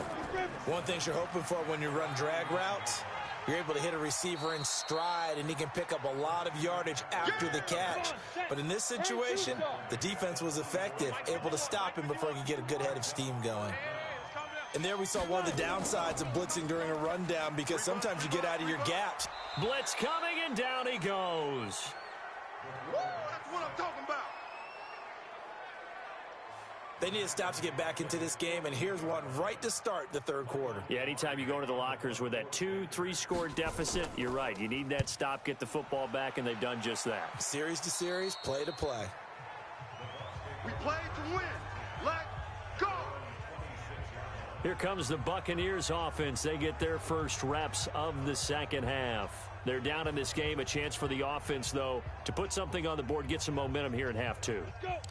Speaker 4: One thing you're hoping for when you run drag routes, you're able to hit a receiver in stride, and he can pick up a lot of yardage after the catch. But in this situation, the defense was effective, able to stop him before he could get a good head of steam going. And there we saw one of the downsides of blitzing during a rundown, because sometimes you get out of your gaps.
Speaker 3: Blitz coming, and down he goes.
Speaker 5: That's what I'm talking about.
Speaker 4: They need a stop to get back into this game, and here's one right to start the third quarter.
Speaker 3: Yeah, anytime you go into the lockers with that 2-3 score deficit, you're right. You need that stop, get the football back, and they've done just that.
Speaker 4: Series to series, play to play.
Speaker 5: We play to win. Let's go.
Speaker 3: Here comes the Buccaneers offense. They get their first reps of the second half. They're down in this game. A chance for the offense, though, to put something on the board, get some momentum here in half 2.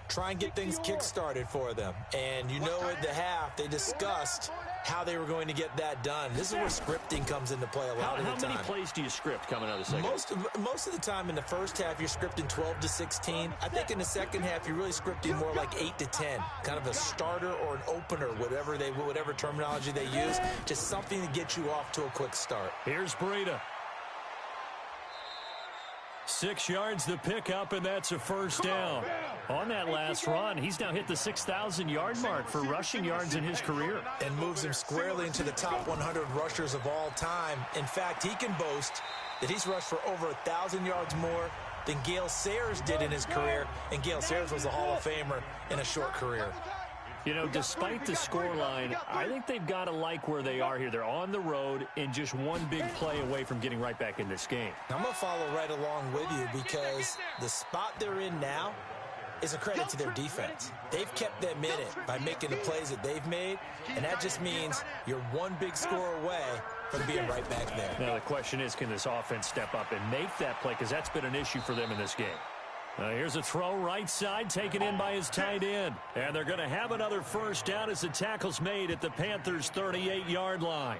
Speaker 4: Try and get things kick-started for them. And you know at the half, they discussed how they were going to get that done. This is where scripting comes into play a lot of the time.
Speaker 3: How many plays do you script coming out of the second?
Speaker 4: Most of the time in the first half, you're scripting 12 to 16. I think in the second half, you're really scripting more like 8 to 10. Kind of a starter or an opener, whatever terminology they use. Just something to get you off to a quick start.
Speaker 3: Here's Breida. 6 yards the pickup, and that's a first down. On that last run, he's now hit the 6,000-yard mark for rushing yards in his career.
Speaker 4: And moves him squarely into the top 100 rushers of all time. In fact, he can boast that he's rushed for over 1,000 yards more than Gale Sayers did in his career. And Gale Sayers was a Hall of Famer in a short career.
Speaker 3: You know, despite the scoreline, I think they've got to like where they are here. They're on the road and just one big play away from getting right back in this game.
Speaker 4: I'm going to follow right along with you, because the spot they're in now is a credit to their defense. They've kept them in it by making the plays that they've made, and that just means you're one big score away from being right back there.
Speaker 3: Now, the question is, can this offense step up and make that play, because that's been an issue for them in this game. Here's a throw right side, taken in by his tight end. And they're going to have another first down as the tackle's made at the Panthers' 38-yard line.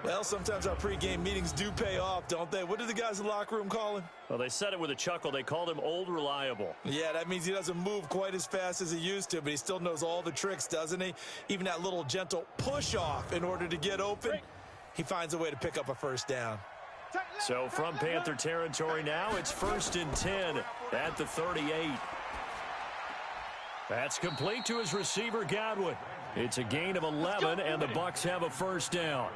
Speaker 4: Well, sometimes our pregame meetings do pay off, don't they? What did the guys in the locker room call him?
Speaker 3: Well, they said it with a chuckle. They called him Old Reliable.
Speaker 4: Yeah, that means he doesn't move quite as fast as he used to, but he still knows all the tricks, doesn't he? Even that little gentle push-off in order to get open, he finds a way to pick up a first down.
Speaker 3: So from Panther territory now, it's 1st and 10 at the 38. That's complete to his receiver, Godwin. It's a gain of 11, and the Bucs have a first down.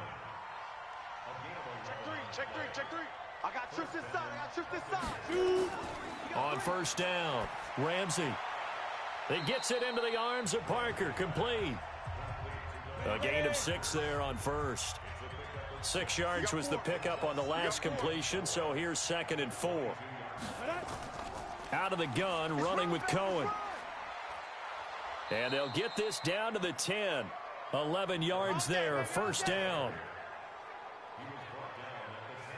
Speaker 6: Check three. I got trips inside.
Speaker 3: On first down, Ramsey. He gets it into the arms of Parker, complete. A gain of 6 there on first. 6 yards was the pickup on the last completion, so here's 2nd and 4. Out of the gun, running with Cohen. And they'll get this down to the 10. 11 yards there, first down.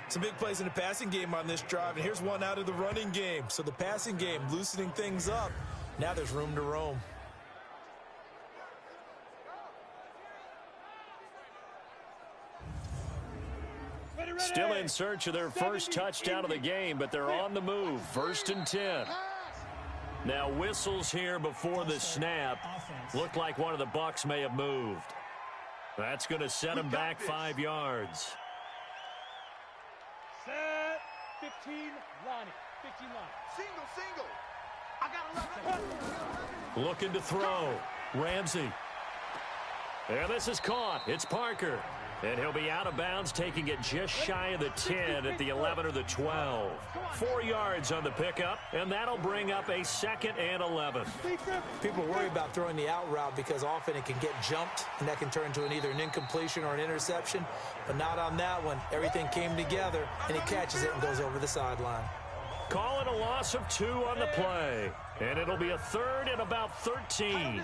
Speaker 4: Some big plays in the passing game on this drive, and here's one out of the running game. So the passing game loosening things up. Now there's room to roam.
Speaker 3: Still in search of their first touchdown of the game, but they're on the move. 1st and 10. Now whistles here before the snap. Looked like one of the Bucs may have moved. That's going to set them back 5 yards.
Speaker 6: Set. 15 line. 15 line.
Speaker 5: Single. I got 11.
Speaker 3: Looking to throw. Ramsey. And this is caught. It's Parker. And he'll be out of bounds, taking it just shy of the 10 at the 11 or the 12. 4 yards on the pickup, and that'll bring up a 2nd and 11.
Speaker 4: People worry about throwing the out route because often it can get jumped, and that can turn into either an incompletion or an interception. But not on that one. Everything came together, and he catches it and goes over the sideline.
Speaker 3: Calling a loss of 2 on the play. And it'll be a 3rd and about 13.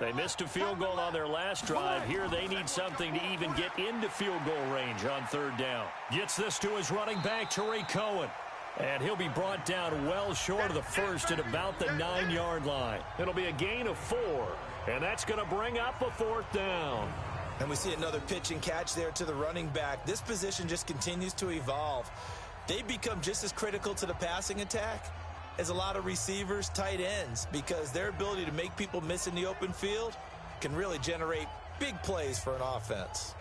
Speaker 3: They missed a field goal on their last drive. Here they need something to even get into field goal range on 3rd down. Gets this to his running back, Tariq Cohen. And he'll be brought down well short of the first at about the 9-yard line. It'll be a gain of 4. And that's going to bring up a 4th down.
Speaker 4: And we see another pitch and catch there to the running back. This position just continues to evolve. They become just as critical to the passing attack as a lot of receivers, tight ends, because their ability to make people miss in the open field can really generate big plays for an offense.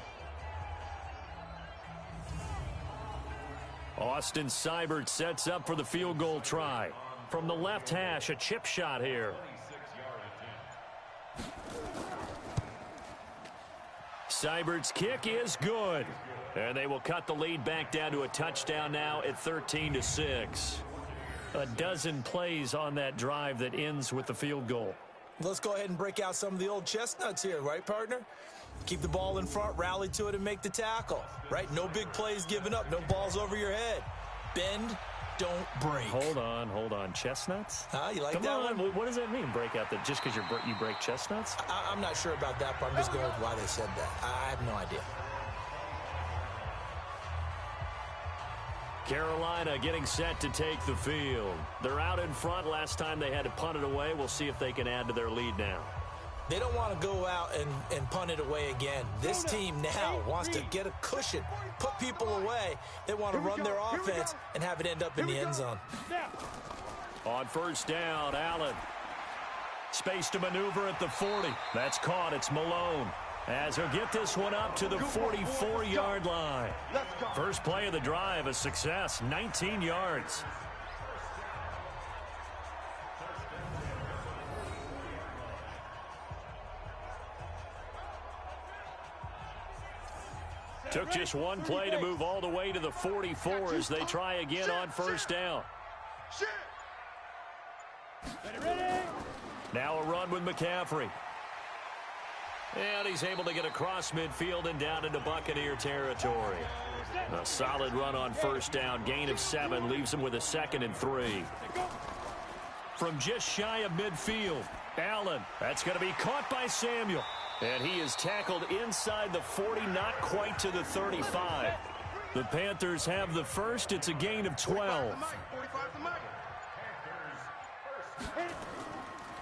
Speaker 3: Austin Seibert sets up for the field goal try. From the left hash, a chip shot here. Seibert's kick is good. And they will cut the lead back down to a touchdown now at 13-6. A dozen plays on that drive that ends with the field goal.
Speaker 4: Let's go ahead and break out some of the old chestnuts here, right, partner? Keep the ball in front, rally to it, and make the tackle, right? No big plays given up, no balls over your head. Bend, don't break.
Speaker 3: Hold on. Chestnuts?
Speaker 4: You like
Speaker 3: Come
Speaker 4: that
Speaker 3: on.
Speaker 4: one?
Speaker 3: What does that mean, break out? That just because you break chestnuts?
Speaker 4: I'm not sure about that, but I'm just going with why they said that. I have no idea.
Speaker 3: Carolina getting set to take the field. They're out in front. Last time they had to punt it away. We'll see if they can add to their lead now.
Speaker 4: They don't want to go out and punt it away again. This team now wants to get a cushion, put people away. They want to run their offense and have it end up in the end zone.
Speaker 3: On 1st down, Allen. Space to maneuver at the 40. That's caught. It's Malone. As he'll get this one up to the 44-yard line. First play of the drive, a success, 19 yards. Took just one play to move all the way to the 44 as they try again on 1st down. Now a run with McCaffrey. And he's able to get across midfield and down into Buccaneer territory. A solid run on 1st down. Gain of 7 leaves him with a 2nd and 3. From just shy of midfield, Allen. That's going to be caught by Samuel. And he is tackled inside the 40, not quite to the 35. The Panthers have the first. It's a gain of 12.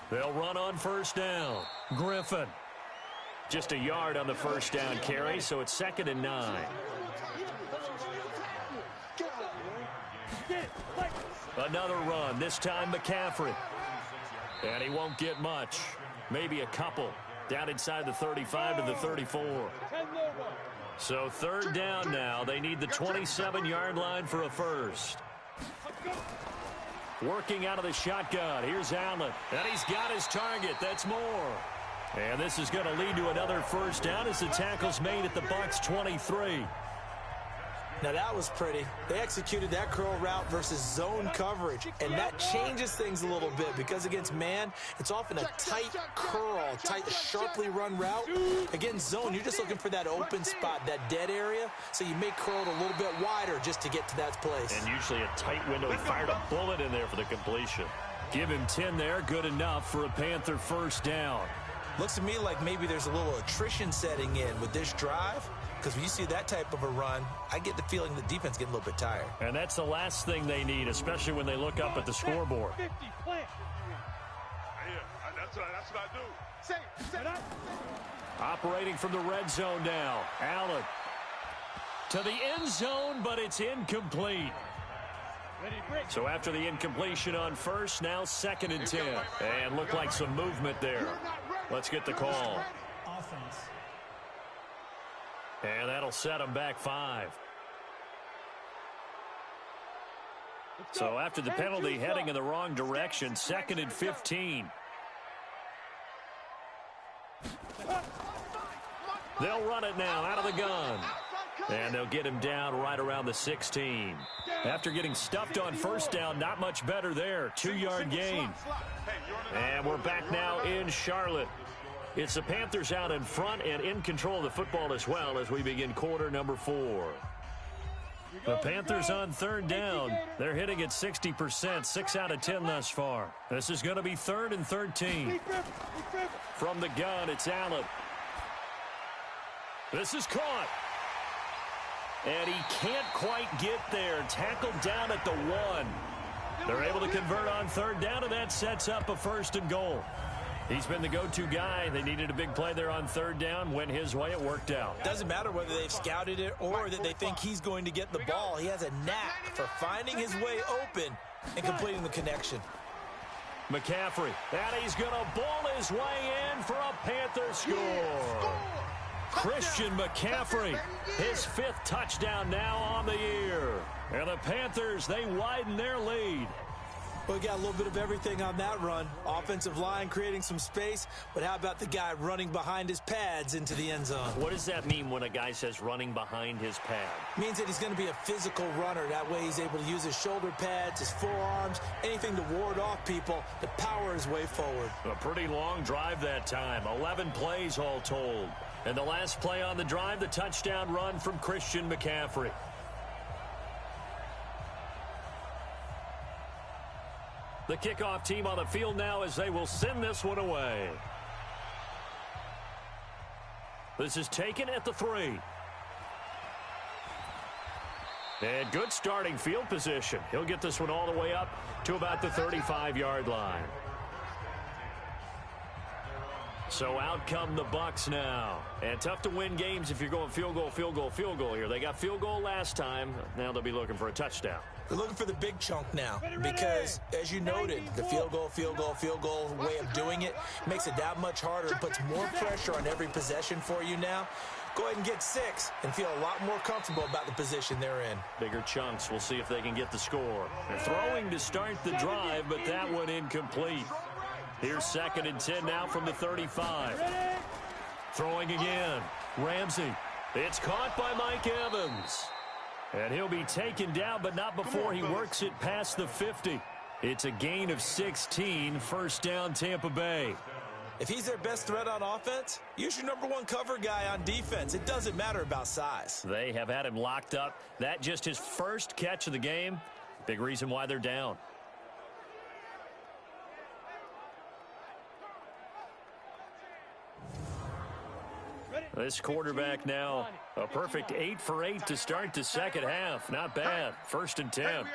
Speaker 3: They'll run on 1st down. Griffin. Just a yard on the 1st down carry, so it's 2nd and 9. Another run, this time McCaffrey. And he won't get much. Maybe a couple. Down inside the 35 to the 34. So 3rd down now. They need the 27-yard line for a first. Working out of the shotgun. Here's Allen. And he's got his target. That's Moore. And this is going to lead to another 1st down as the tackle's made at the Bucs 23.
Speaker 4: Now that was pretty. They executed that curl route versus zone coverage, and that changes things a little bit because against man, it's often a tight curl, tight, sharply run route. Against zone, you're just looking for that open spot, that dead area, so you may curl it a little bit wider just to get to that place.
Speaker 3: And usually a tight window. He fired a bullet in there for the completion. Give him 10 there, good enough for a Panther 1st down.
Speaker 4: Looks to me like maybe there's a little attrition setting in with this drive. Because when you see that type of a run, I get the feeling the defense getting a little bit tired.
Speaker 3: And that's the last thing they need, especially when they look up at the scoreboard.
Speaker 5: That's what I do.
Speaker 3: Operating from the red zone now. Allen to the end zone, but it's incomplete. So after the incompletion on first, now 2nd and 10. And looked like some movement there. Let's get the call.
Speaker 8: Offense.
Speaker 3: And that'll set them back 5. So after the penalty, heading in the wrong direction, 2nd and 15. They'll run it now out of the gun. And they'll get him down right around the 16. After getting stuffed on first down, not much better there. 2-yard gain. And we're back now in Charlotte. It's the Panthers out in front and in control of the football as well as we begin quarter number 4. The Panthers on 3rd down. They're hitting at 60%, 6 out of 10 thus far. This is going to be 3rd and 13. From the gun, it's Allen. This is caught. And he can't quite get there. Tackled down at the 1. They're able to convert on 3rd down, and that sets up a 1st and goal. He's been the go-to guy. They needed a big play there on 3rd down. Went his way. It worked out.
Speaker 4: Doesn't matter whether they've scouted it or that they think he's going to get the ball. He has a knack for finding his way open and completing the connection.
Speaker 3: McCaffrey. And he's going to ball his way in for a Panther score. Christian McCaffrey, his 5th touchdown now on the year. And the Panthers, they widen their lead.
Speaker 4: Well, we got a little bit of everything on that run. Offensive line creating some space, but how about the guy running behind his pads into the end zone?
Speaker 3: What does that mean when a guy says running behind his pad?
Speaker 4: Means that he's going to be a physical runner. That way he's able to use his shoulder pads, his forearms, anything to ward off people to power his way forward.
Speaker 3: A pretty long drive that time. 11 plays all told. And the last play on the drive, the touchdown run from Christian McCaffrey. The kickoff team on the field now as they will send this one away. This is taken at the 3. And good starting field position. He'll get this one all the way up to about the 35-yard line. So out come the Bucs now. And tough to win games if you're going field goal, field goal, field goal here. They got field goal last time. Now they'll be looking for a touchdown.
Speaker 4: They're looking for the big chunk now because, as you noted, the field goal way of doing it makes it that much harder and puts more pressure on every possession for you now. Go ahead and get 6 and feel a lot more comfortable about the position they're in.
Speaker 3: Bigger chunks. We'll see if they can get the score. They're throwing to start the drive, but that one incomplete. Here's 2nd and 10 now from the 35. Throwing again. Ramsey. It's caught by Mike Evans. And he'll be taken down, but not before he works it past the 50. It's a gain of 16, 1st down Tampa Bay.
Speaker 4: If he's their best threat on offense, use your #1 cover guy on defense. It doesn't matter about size.
Speaker 3: They have had him locked up. That just his first catch of the game. Big reason why they're down. This quarterback now, a perfect 8 for 8 to start the second half. Not bad. 1st and 10.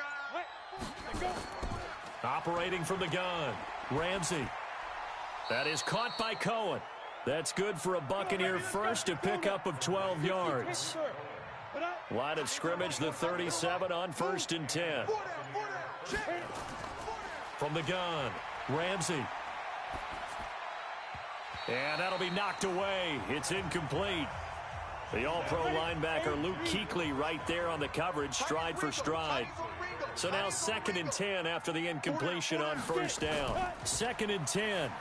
Speaker 3: Operating from the gun. Ramsey. That is caught by Cohen. That's good for a Buccaneer first, a pickup of 12 yards. Line of scrimmage, the 37 on 1st and 10. From the gun, Ramsey. And that'll be knocked away. It's incomplete. The all-pro linebacker Luke Kuechly right there on the coverage, stride for stride. So now 2nd and 10 after the incompletion on 1st down. 2nd and 10.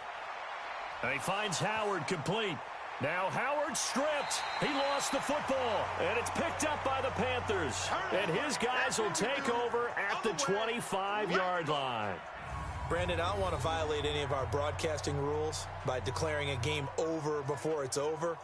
Speaker 3: And he finds Howard complete. Now Howard stripped. He lost the football. And it's picked up by the Panthers. And his guys will take over at the 25-yard line.
Speaker 4: Brandon, I don't want to violate any of our broadcasting rules by declaring a game over before it's over.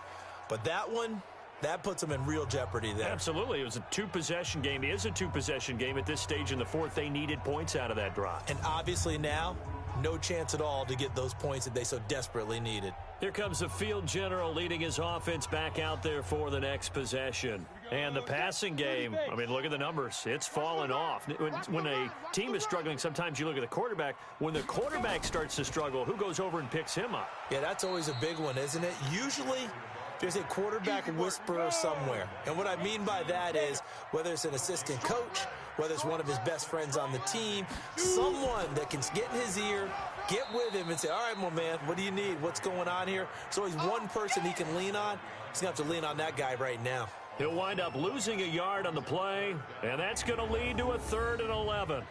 Speaker 4: But that one, that puts them in real jeopardy there.
Speaker 3: Absolutely. It was a 2-possession game. It is a 2-possession game at this stage in the 4th. They needed points out of that drive.
Speaker 4: And obviously now, no chance at all to get those points that they so desperately needed.
Speaker 3: Here comes the field general leading his offense back out there for the next possession. And the passing game, I mean, look at the numbers. It's fallen off. When a team is struggling, sometimes you look at the quarterback. When the quarterback starts to struggle, who goes over and picks him up?
Speaker 4: Yeah, that's always a big one, isn't it? Usually, There's a quarterback whisperer somewhere. And what I mean by that is whether it's an assistant coach, whether it's one of his best friends on the team, someone that can get in his ear, get with him and say, all right, my man, what do you need? What's going on here? So he's one person he can lean on. He's going to have to lean on that guy right now.
Speaker 3: He'll wind up losing a yard on the play, and that's going to lead to a 3rd and 11.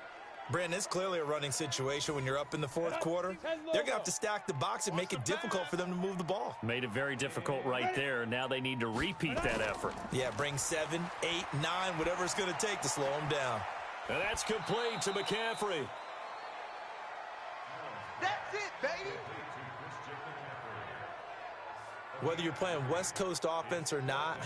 Speaker 4: Brandon, it's clearly a running situation when you're up in the 4th quarter. They're going to have to stack the box and make it difficult for them to move the ball.
Speaker 3: Made it very difficult right there. Now they need to repeat that effort.
Speaker 4: Yeah, bring 7, 8, 9, whatever it's going to take to slow them down.
Speaker 3: And that's complete to McCaffrey.
Speaker 6: That's it, baby.
Speaker 4: Whether you're playing West Coast offense or not,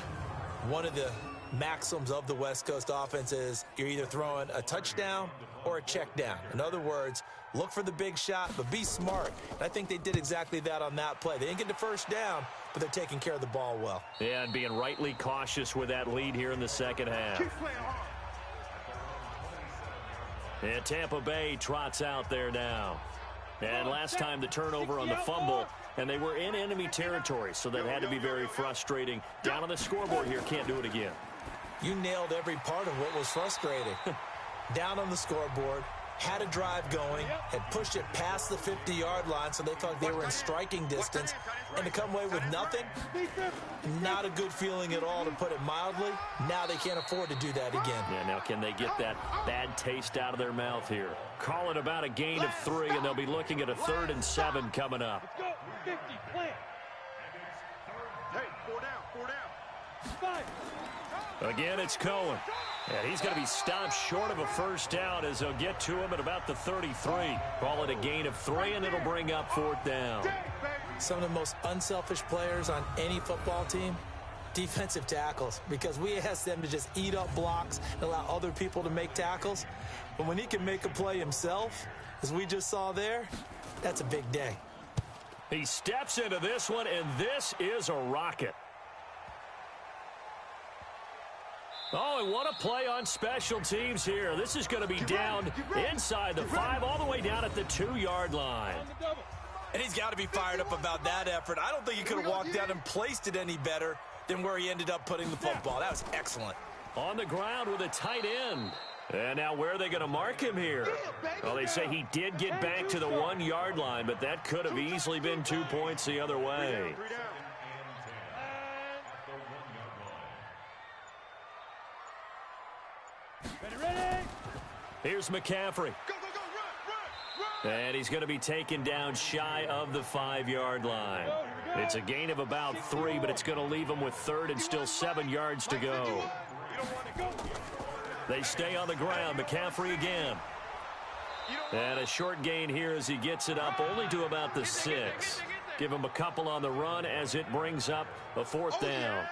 Speaker 4: one of the maxims of the West Coast offense is you're either throwing a touchdown or a check down. In other words, look for the big shot, but be smart. And I think they did exactly that on that play. They didn't get the first down, but they're taking care of the ball well.
Speaker 3: Yeah, and being rightly cautious with that lead here in the second half.
Speaker 6: Keep playing hard.
Speaker 3: And Tampa Bay trots out there now. And last time the turnover on the fumble, and they were in enemy territory, so that had to be very frustrating. Down on the scoreboard here, can't do it again.
Speaker 4: You nailed every part of what was frustrating. Down on the scoreboard, had a drive going, had pushed it past the 50-yard line so they thought they were in striking distance, and to come away with nothing, not a good feeling at all, to put it mildly. Now they can't afford to do that again.
Speaker 3: Yeah, now can they get that bad taste out of their mouth here? Call it about a gain of 3, and they'll be looking at a 3rd and 7 coming up.
Speaker 6: Let's go. 50, plant. Hey, 4 down, 4 down. 5.
Speaker 3: Again, it's Cohen. And he's going to be stopped short of a first down as they'll get to him at about the 33. Call it a gain of 3, and it'll bring up 4th down.
Speaker 4: Some of the most unselfish players on any football team, defensive tackles, because we ask them to just eat up blocks and allow other people to make tackles. But when he can make a play himself, as we just saw there, that's a big day.
Speaker 3: He steps into this one, and this is a rocket. Oh, and what a play on special teams here. This is going to be down inside the 5, all the way down at the 2-yard line.
Speaker 4: And he's got to be fired up about that effort. I don't think he could have walked down and placed it any better than where he ended up putting the football. That was excellent.
Speaker 3: On the ground with a tight end. And now where are they going to mark him here? Well, they say he did get back to the 1-yard line, but that could have easily been 2 points the other way.
Speaker 6: Ready?
Speaker 3: Here's McCaffrey.
Speaker 6: Go, run.
Speaker 3: And he's going to be taken down shy of the 5-yard line. It's a gain of about 3, but it's going to leave him with 3rd and still 7 yards to go. They stay on the ground. McCaffrey again. And a short gain here as he gets it up only to about the 6. Give him a couple on the run as it brings up a 4th down.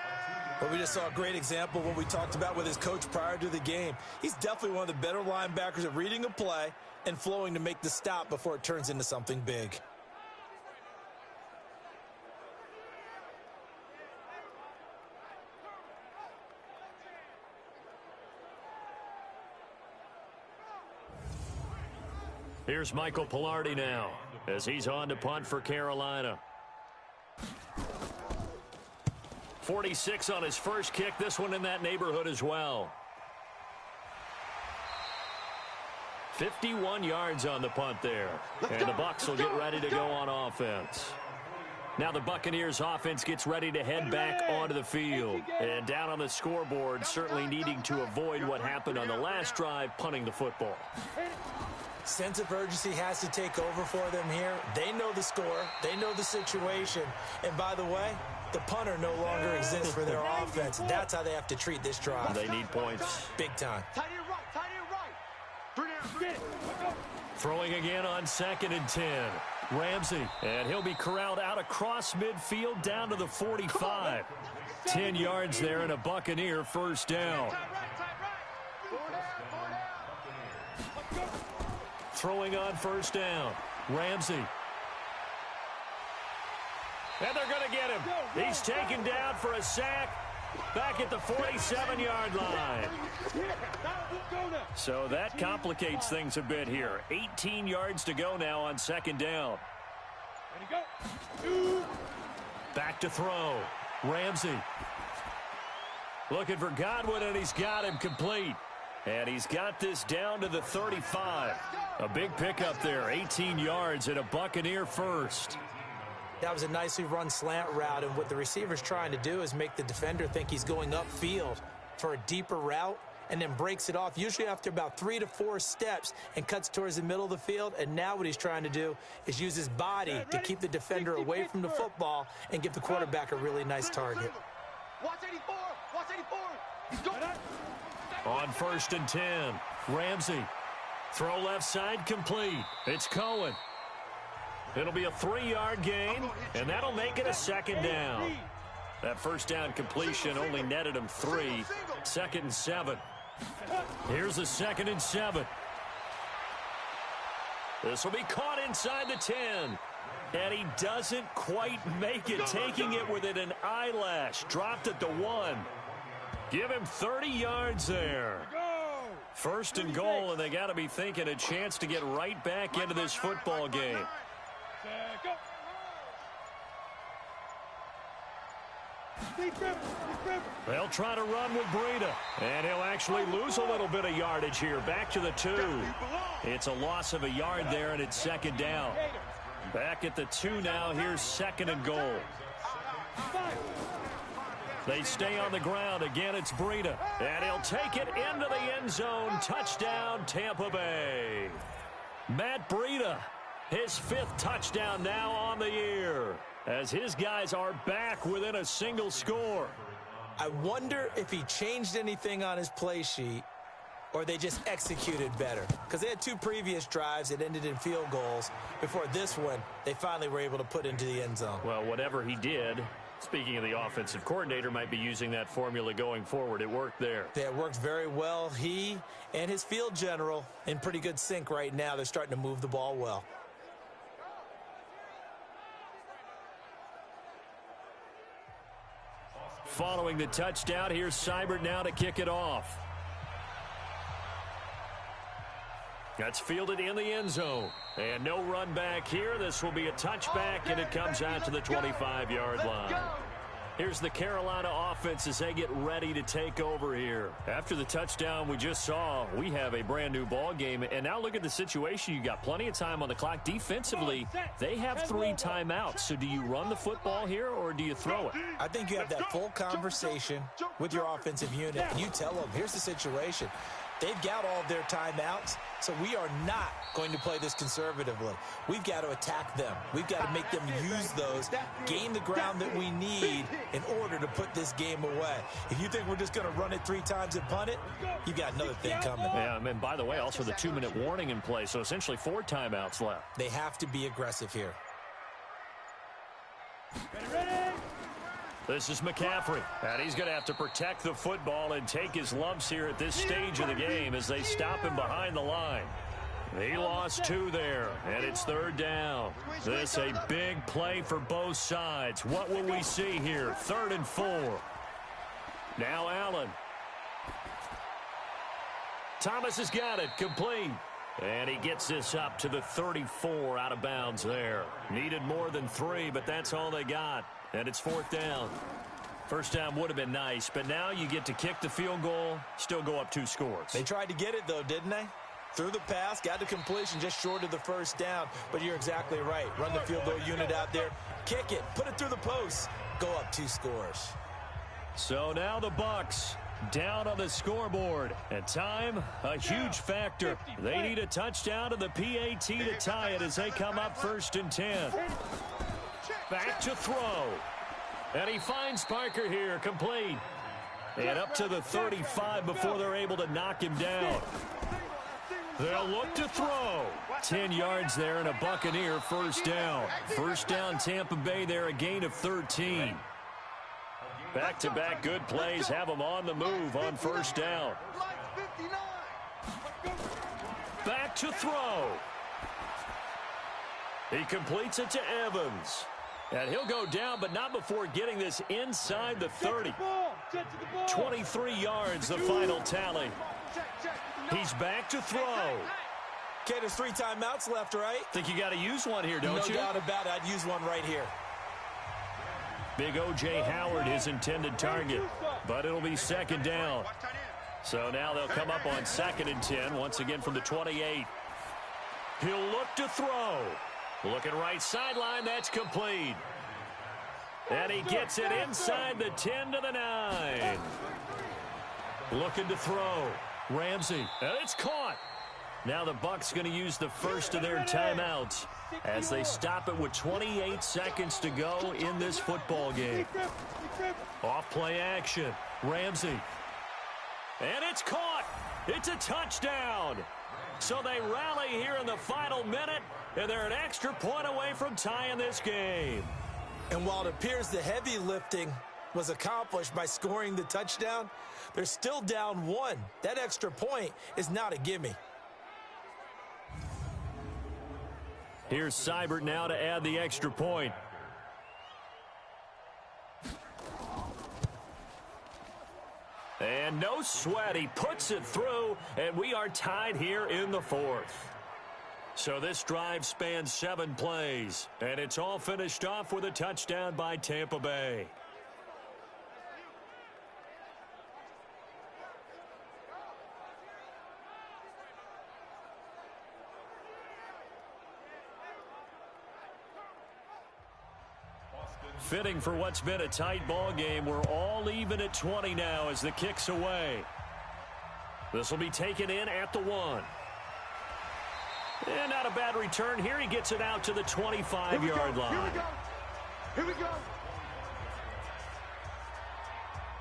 Speaker 4: But we just saw a great example of what we talked about with his coach prior to the game. He's definitely one of the better linebackers at reading a play and flowing to make the stop before it turns into something big.
Speaker 3: Here's Michael Pilardi now as he's on to punt for Carolina. 46 on his first kick. This one in that neighborhood as well. 51 yards on the punt there. And the Bucs will get ready to go on offense. Now the Buccaneers offense gets ready to head back onto the field. And down on the scoreboard, certainly needing to avoid what happened on the last drive, punting the football.
Speaker 4: Sense of urgency has to take over for them here. They know the score. They know the situation. And by the way, the punter no longer exists for their offense. That's how they have to treat this drive.
Speaker 3: They need points.
Speaker 4: Big time.
Speaker 6: Tight end right. 3 down.
Speaker 3: Throwing again on 2nd and 10. Ramsey, and he'll be corralled out across midfield down to the 45. 10 yards there and a Buccaneer first down. Throwing on first down. Ramsey. And they're going to get him. He's taken down for a sack back at the 47-yard line. So that complicates things a bit here. 18 yards to go now on 2nd down. Back to throw.
Speaker 1: Ramsey. Looking for Godwin, and he's got him complete. And he's got this down to the 35. A big pickup there, 18 yards and a Buccaneer first.
Speaker 4: That was a nicely run slant route, and what the receiver's trying to do is make the defender think he's going upfield for a deeper route and then breaks it off, usually after about 3 to 4 steps, and cuts towards the middle of the field. And now what he's trying to do is use his body to keep the defender away from the football and give the quarterback a really nice target.
Speaker 5: Watch 84. Watch 84. He's going.
Speaker 1: On 1st and 10, Ramsey. Throw left side complete. It's Cohen. It'll be a 3-yard gain, and that'll make it a 2nd down. That first down completion only netted him 3. 2nd and 7. Here's a 2nd and 7. This will be caught inside the 10. And he doesn't quite make it, taking it within an eyelash. Dropped at the 1. Give him 30 yards there. 1st and goal, and they got to be thinking a chance to get right back into this football game. They'll try to run with Breida, and he'll actually lose a little bit of yardage here. Back to the 2. It's a loss of a yard there, and it's 2nd down. Back at the 2 now. Here's 2nd and goal. They stay on the ground. Again, it's Breida, and he'll take it into the end zone. Touchdown, Tampa Bay. Matt Breida, his 5th touchdown now on the year, as his guys are back within a single score.
Speaker 4: I wonder if he changed anything on his play sheet or they just executed better, because they had 2 previous drives that ended in field goals. Before this one, they finally were able to put into the end zone.
Speaker 1: Well, whatever he did, speaking of the offensive coordinator, might be using that formula going forward. It worked there.
Speaker 4: Yeah, it worked very well. He and his field general in pretty good sync right now. They're starting to move the ball well.
Speaker 1: Following the touchdown, here's Seibert now to kick it off. That's fielded in the end zone. And no run back here. This will be a touchback, and it comes out to the 25-yard line. Here's the Carolina offense as they get ready to take over here. After the touchdown we just saw, we have a brand-new ball game. And now look at the situation. You got plenty of time on the clock. Defensively, they have 3 timeouts. So do you run the football here, or do you throw it?
Speaker 4: I think you have that full conversation with your offensive unit, and you tell them, here's the situation. They've got all of their timeouts, so we are not going to play this conservatively. We've got to attack them. We've got to make them use those, gain the ground that we need in order to put this game away. If you think we're just going to run it 3 times and punt it, you've got another thing coming.
Speaker 1: Yeah, and by the way, also the 2-minute warning in play, so essentially 4 timeouts left.
Speaker 4: They have to be aggressive here.
Speaker 6: Ready?
Speaker 1: This is McCaffrey, and he's going to have to protect the football and take his lumps here at this stage of the game as they stop him behind the line. He lost 2 there, and it's 3rd down. This a big play for both sides. What will we see here? 3rd and 4. Now Allen. Thomas has got it, complete. And he gets this up to the 34, out of bounds there. Needed more than 3, but that's all they got. And it's 4th down. First down would have been nice, but now you get to kick the field goal, still go up 2 scores.
Speaker 4: They tried to get it, though, didn't they? Threw the pass, got the completion just short of the first down. But you're exactly right. Run the field goal unit out there, kick it, put it through the post, go up 2 scores.
Speaker 1: So now the Bucs down on the scoreboard. And time, a huge factor. They need a touchdown and the PAT to tie it as they come up 1st and 10. Back to throw. And he finds Parker here, complete. And up to the 35 before they're able to knock him down. They'll look to throw. 10 yards there and a Buccaneer first down. First down Tampa Bay there, a gain of 13. Back-to-back good plays have them on the move on first down. Back to throw. He completes it to Evans. And he'll go down, but not before getting this inside the 30. 23 yards, the final tally. He's back to throw.
Speaker 4: Okay, there's 3 timeouts left, right?
Speaker 1: Think you got to use one here, don't you?
Speaker 4: No doubt about it. I'd use one right here.
Speaker 1: Big O.J. Howard, his intended target. But it'll be second down. So now they'll come up on 2nd and 10, once again from the 28. He'll look to throw. Looking right sideline, that's complete. And he gets it inside the 10 to the 9. Looking to throw. Ramsey, and it's caught. Now the Bucs going to use the first of their timeouts as they stop it with 28 seconds to go in this football game. Off play action. Ramsey. And it's caught. It's a touchdown. So they rally here in the final minute, and they're an extra point away from tying this game.
Speaker 4: And while it appears the heavy lifting was accomplished by scoring the touchdown, they're still down 1. That extra point is not a gimme.
Speaker 1: Here's Seibert now to add the extra point. And no sweat. He puts it through, and we are tied here in the 4th. So this drive spans 7 plays, and it's all finished off with a touchdown by Tampa Bay. Fitting for what's been a tight ball game. We're all even at 20 now as the kick's away. This will be taken in at the 1. And not a bad return here. He gets it out to the 25-yard line.
Speaker 5: Here we go. Here we go.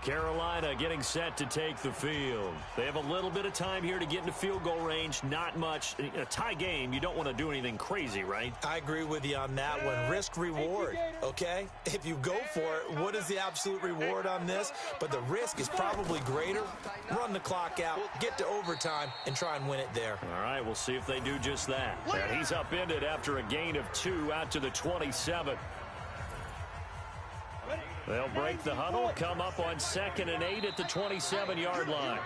Speaker 1: Carolina getting set to take the field. They have a little bit of time here to get into field goal range. Not much. In a tie game, you don't want to do anything crazy, right?
Speaker 4: I agree with you on that one. Risk reward, okay? If you go for it, what is the absolute reward on this? But the risk is probably greater. Run the clock out, get to overtime, and try and win it there.
Speaker 1: All right, we'll see if they do just that. And he's upended after a gain of 2 out to the 27. They'll break the huddle, come up on 2nd and 8 at the 27-yard line.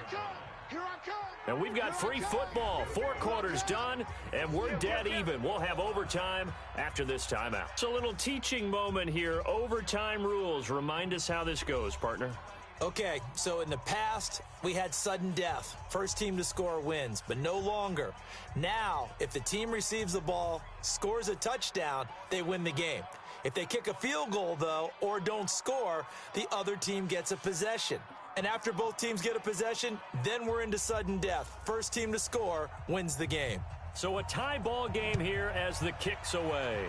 Speaker 1: And we've got free football. 4 quarters done, and we're dead even. We'll have overtime after this timeout. It's a little teaching moment here. Overtime rules. Remind us how this goes, partner.
Speaker 4: Okay, so in the past, we had sudden death. First team to score wins, but no longer. Now, if the team receives the ball, scores a touchdown, they win the game. If they kick a field goal, though, or don't score, the other team gets a possession. And after both teams get a possession, then we're into sudden death. First team to score wins the game.
Speaker 1: So a tie ball game here as the kick's away.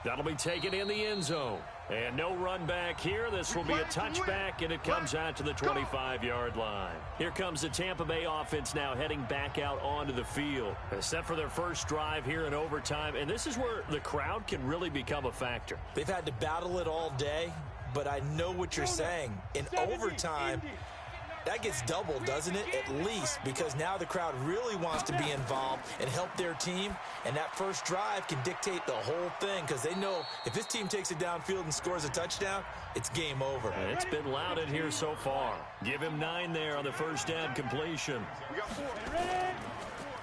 Speaker 1: That'll be taken in the end zone. And no run back here. This will be a touchback, and it comes out to the 25-yard line. Here comes the Tampa Bay offense now heading back out onto the field. Set for their first drive here in overtime, and this is where the crowd can really become a factor.
Speaker 4: They've had to battle it all day, but I know what you're saying. In overtime, that gets doubled, doesn't it? At least, because now the crowd really wants to be involved and help their team, and that first drive can dictate the whole thing because they know if this team takes it downfield and scores a touchdown, it's game over.
Speaker 1: And it's been loud in here so far. Give him 9 there on the first down completion.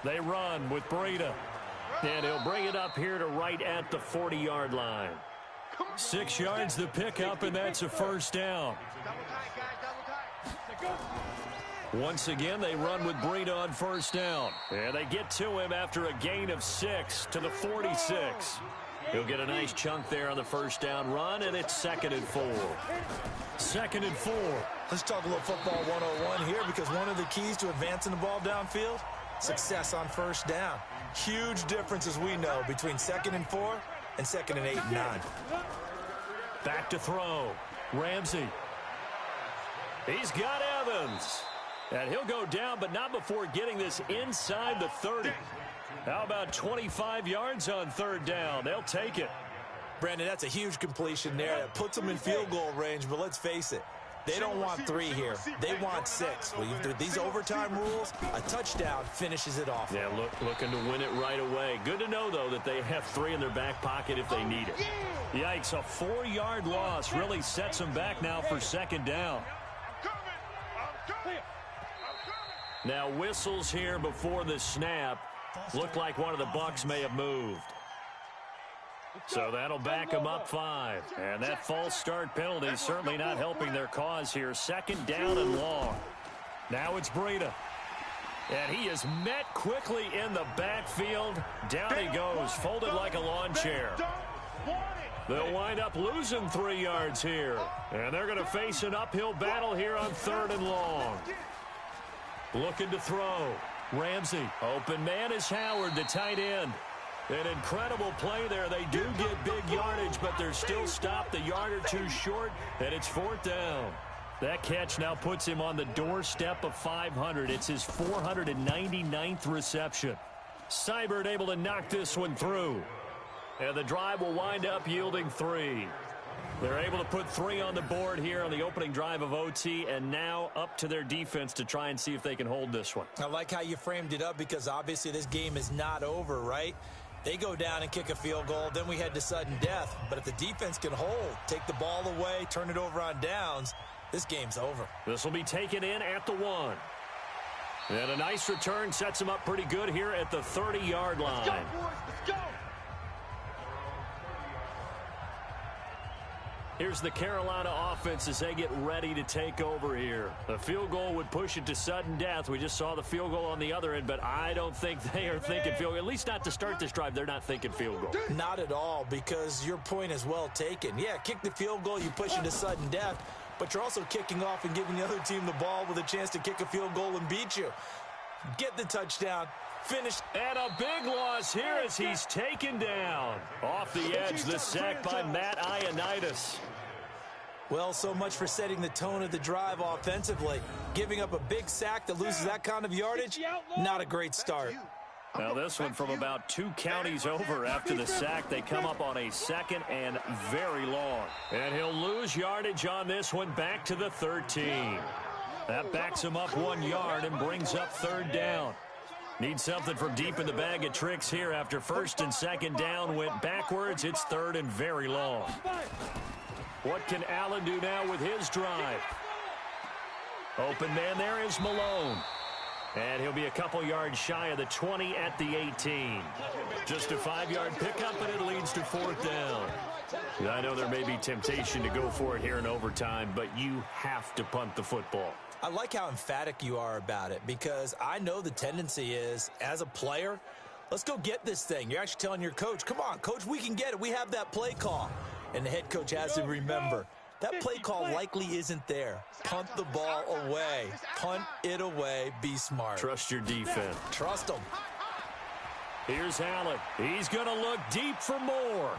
Speaker 1: They run with Breida, and he'll bring it up here to right at the 40-yard line. 6 yards the pickup, and that's a first down. Once again, they run with Breida on first down. And they get to him after a gain of 6 to the 46. He'll get a nice chunk there on the first down run, and it's 2nd and 4. 2nd and 4.
Speaker 4: Let's talk a little football 101 here because one of the keys to advancing the ball downfield, success on first down. Huge difference, as we know, between 2nd and 4 and 2nd and 8 and 9.
Speaker 1: Back to throw. Ramsey. He's got Evans. And he'll go down, but not before getting this inside the 30. How about 25 yards on third down? They'll take it.
Speaker 4: Brandon, that's a huge completion there. That puts them in field goal range, but let's face it. They don't want 3 here. They want 6. Well, through these overtime rules, a touchdown finishes it off.
Speaker 1: Yeah, looking to win it right away. Good to know, though, that they have 3 in their back pocket if they need it. Yikes, a 4-yard loss really sets them back now for 2nd down. Now whistles here before the snap. Looked like one of the Bucs may have moved. So that'll back them up 5. And that false start penalty is certainly not helping their cause here. 2nd down and long. Now it's Breida. And he is met quickly in the backfield. Down he goes, folded like a lawn chair. They'll wind up losing 3 yards here. And they're going to face an uphill battle here on 3rd and long. Looking to throw. Ramsey. Open man is Howard, the tight end. An incredible play there. They do get big yardage, but they're still stopped a yard or 2 short, and it's 4th down. That catch now puts him on the doorstep of 500. It's his 499th reception. Seibert able to knock this one through. And the drive will wind up yielding 3. They're able to put 3 on the board here on the opening drive of OT, and now up to their defense to try and see if they can hold this one.
Speaker 4: I like how you framed it up because obviously this game is not over, right? They go down and kick a field goal, then we head to sudden death. But if the defense can hold, take the ball away, turn it over on downs, this game's over.
Speaker 1: This will be taken in at the 1. And a nice return sets them up pretty good here at the 30-yard line.
Speaker 5: Let's go, boys. Let's go.
Speaker 1: Here's the Carolina offense as they get ready to take over here. A field goal would push it to sudden death. We just saw the field goal on the other end, but I don't think they are thinking field goal. At least not to start this drive. They're not thinking field goal.
Speaker 4: Not at all, because your point is well taken. Yeah, kick the field goal, you push it to sudden death, but you're also kicking off and giving the other team the ball with a chance to kick a field goal and beat you. Get the touchdown. Finish.
Speaker 1: And a big loss here as he's taken down. Off the edge, the sack by Matt Ioannidis.
Speaker 4: Well, so much for setting the tone of the drive offensively. Giving up a big sack that loses that kind of yardage, not a great start.
Speaker 1: Now this one from about 2 counties over after the sack. They come up on a 2nd and very long. And he'll lose yardage on this one back to the 13. That backs him up 1 yard and brings up 3rd down. Need something from deep in the bag of tricks here after 1st and 2nd down went backwards. It's 3rd and very long. What can Allen do now with his drive? Open man there is Malone. And he'll be a couple yards shy of the 20 at the 18. Just a 5-yard pickup, and it leads to 4th down. I know there may be temptation to go for it here in overtime, but you have to punt the football.
Speaker 4: I like how emphatic you are about it, because I know the tendency is, as a player, let's go get this thing. You're actually telling your coach, come on, coach, we can get it. We have that play call. And the head coach has to remember, that play call likely isn't there. Punt the ball away. Punt it away. Be smart.
Speaker 1: Trust your defense.
Speaker 4: Trust them.
Speaker 1: Here's Allen. He's going to look deep for more.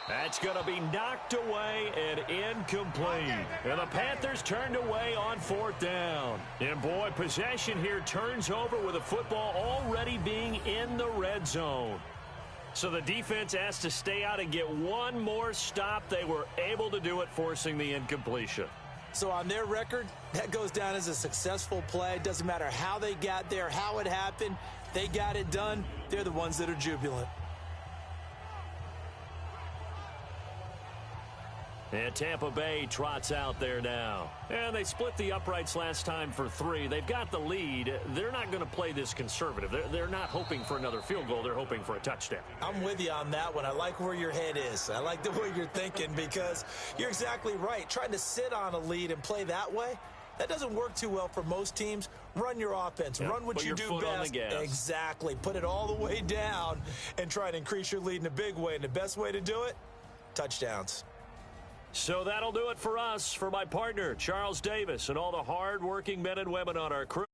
Speaker 1: That's going to be knocked away and incomplete. And the Panthers turned away on 4th down. And boy, possession here turns over with the football already being in the red zone. So the defense has to stay out and get one more stop. They were able to do it, forcing the incompletion.
Speaker 4: So on their record, that goes down as a successful play. It doesn't matter how they got there, how it happened. They got it done. They're the ones that are jubilant.
Speaker 1: And Tampa Bay trots out there now. And they split the uprights last time for 3. They've got the lead. They're not going to play this conservative. They're not hoping for another field goal. They're hoping for a touchdown.
Speaker 4: I'm with you on that one. I like where your head is. I like the way you're thinking, because you're exactly right. Trying to sit on a lead and play that way, that doesn't work too well for most teams. Run your offense.
Speaker 1: Yep.
Speaker 4: Run what
Speaker 1: Put
Speaker 4: you
Speaker 1: your
Speaker 4: do
Speaker 1: foot
Speaker 4: best.
Speaker 1: on the gas.
Speaker 4: Exactly. Put it all the way down and try to increase your lead in a big way. And the best way to do it, touchdowns.
Speaker 1: So that'll do it for us. For my partner, Charles Davis, and all the hard-working men and women on our crew.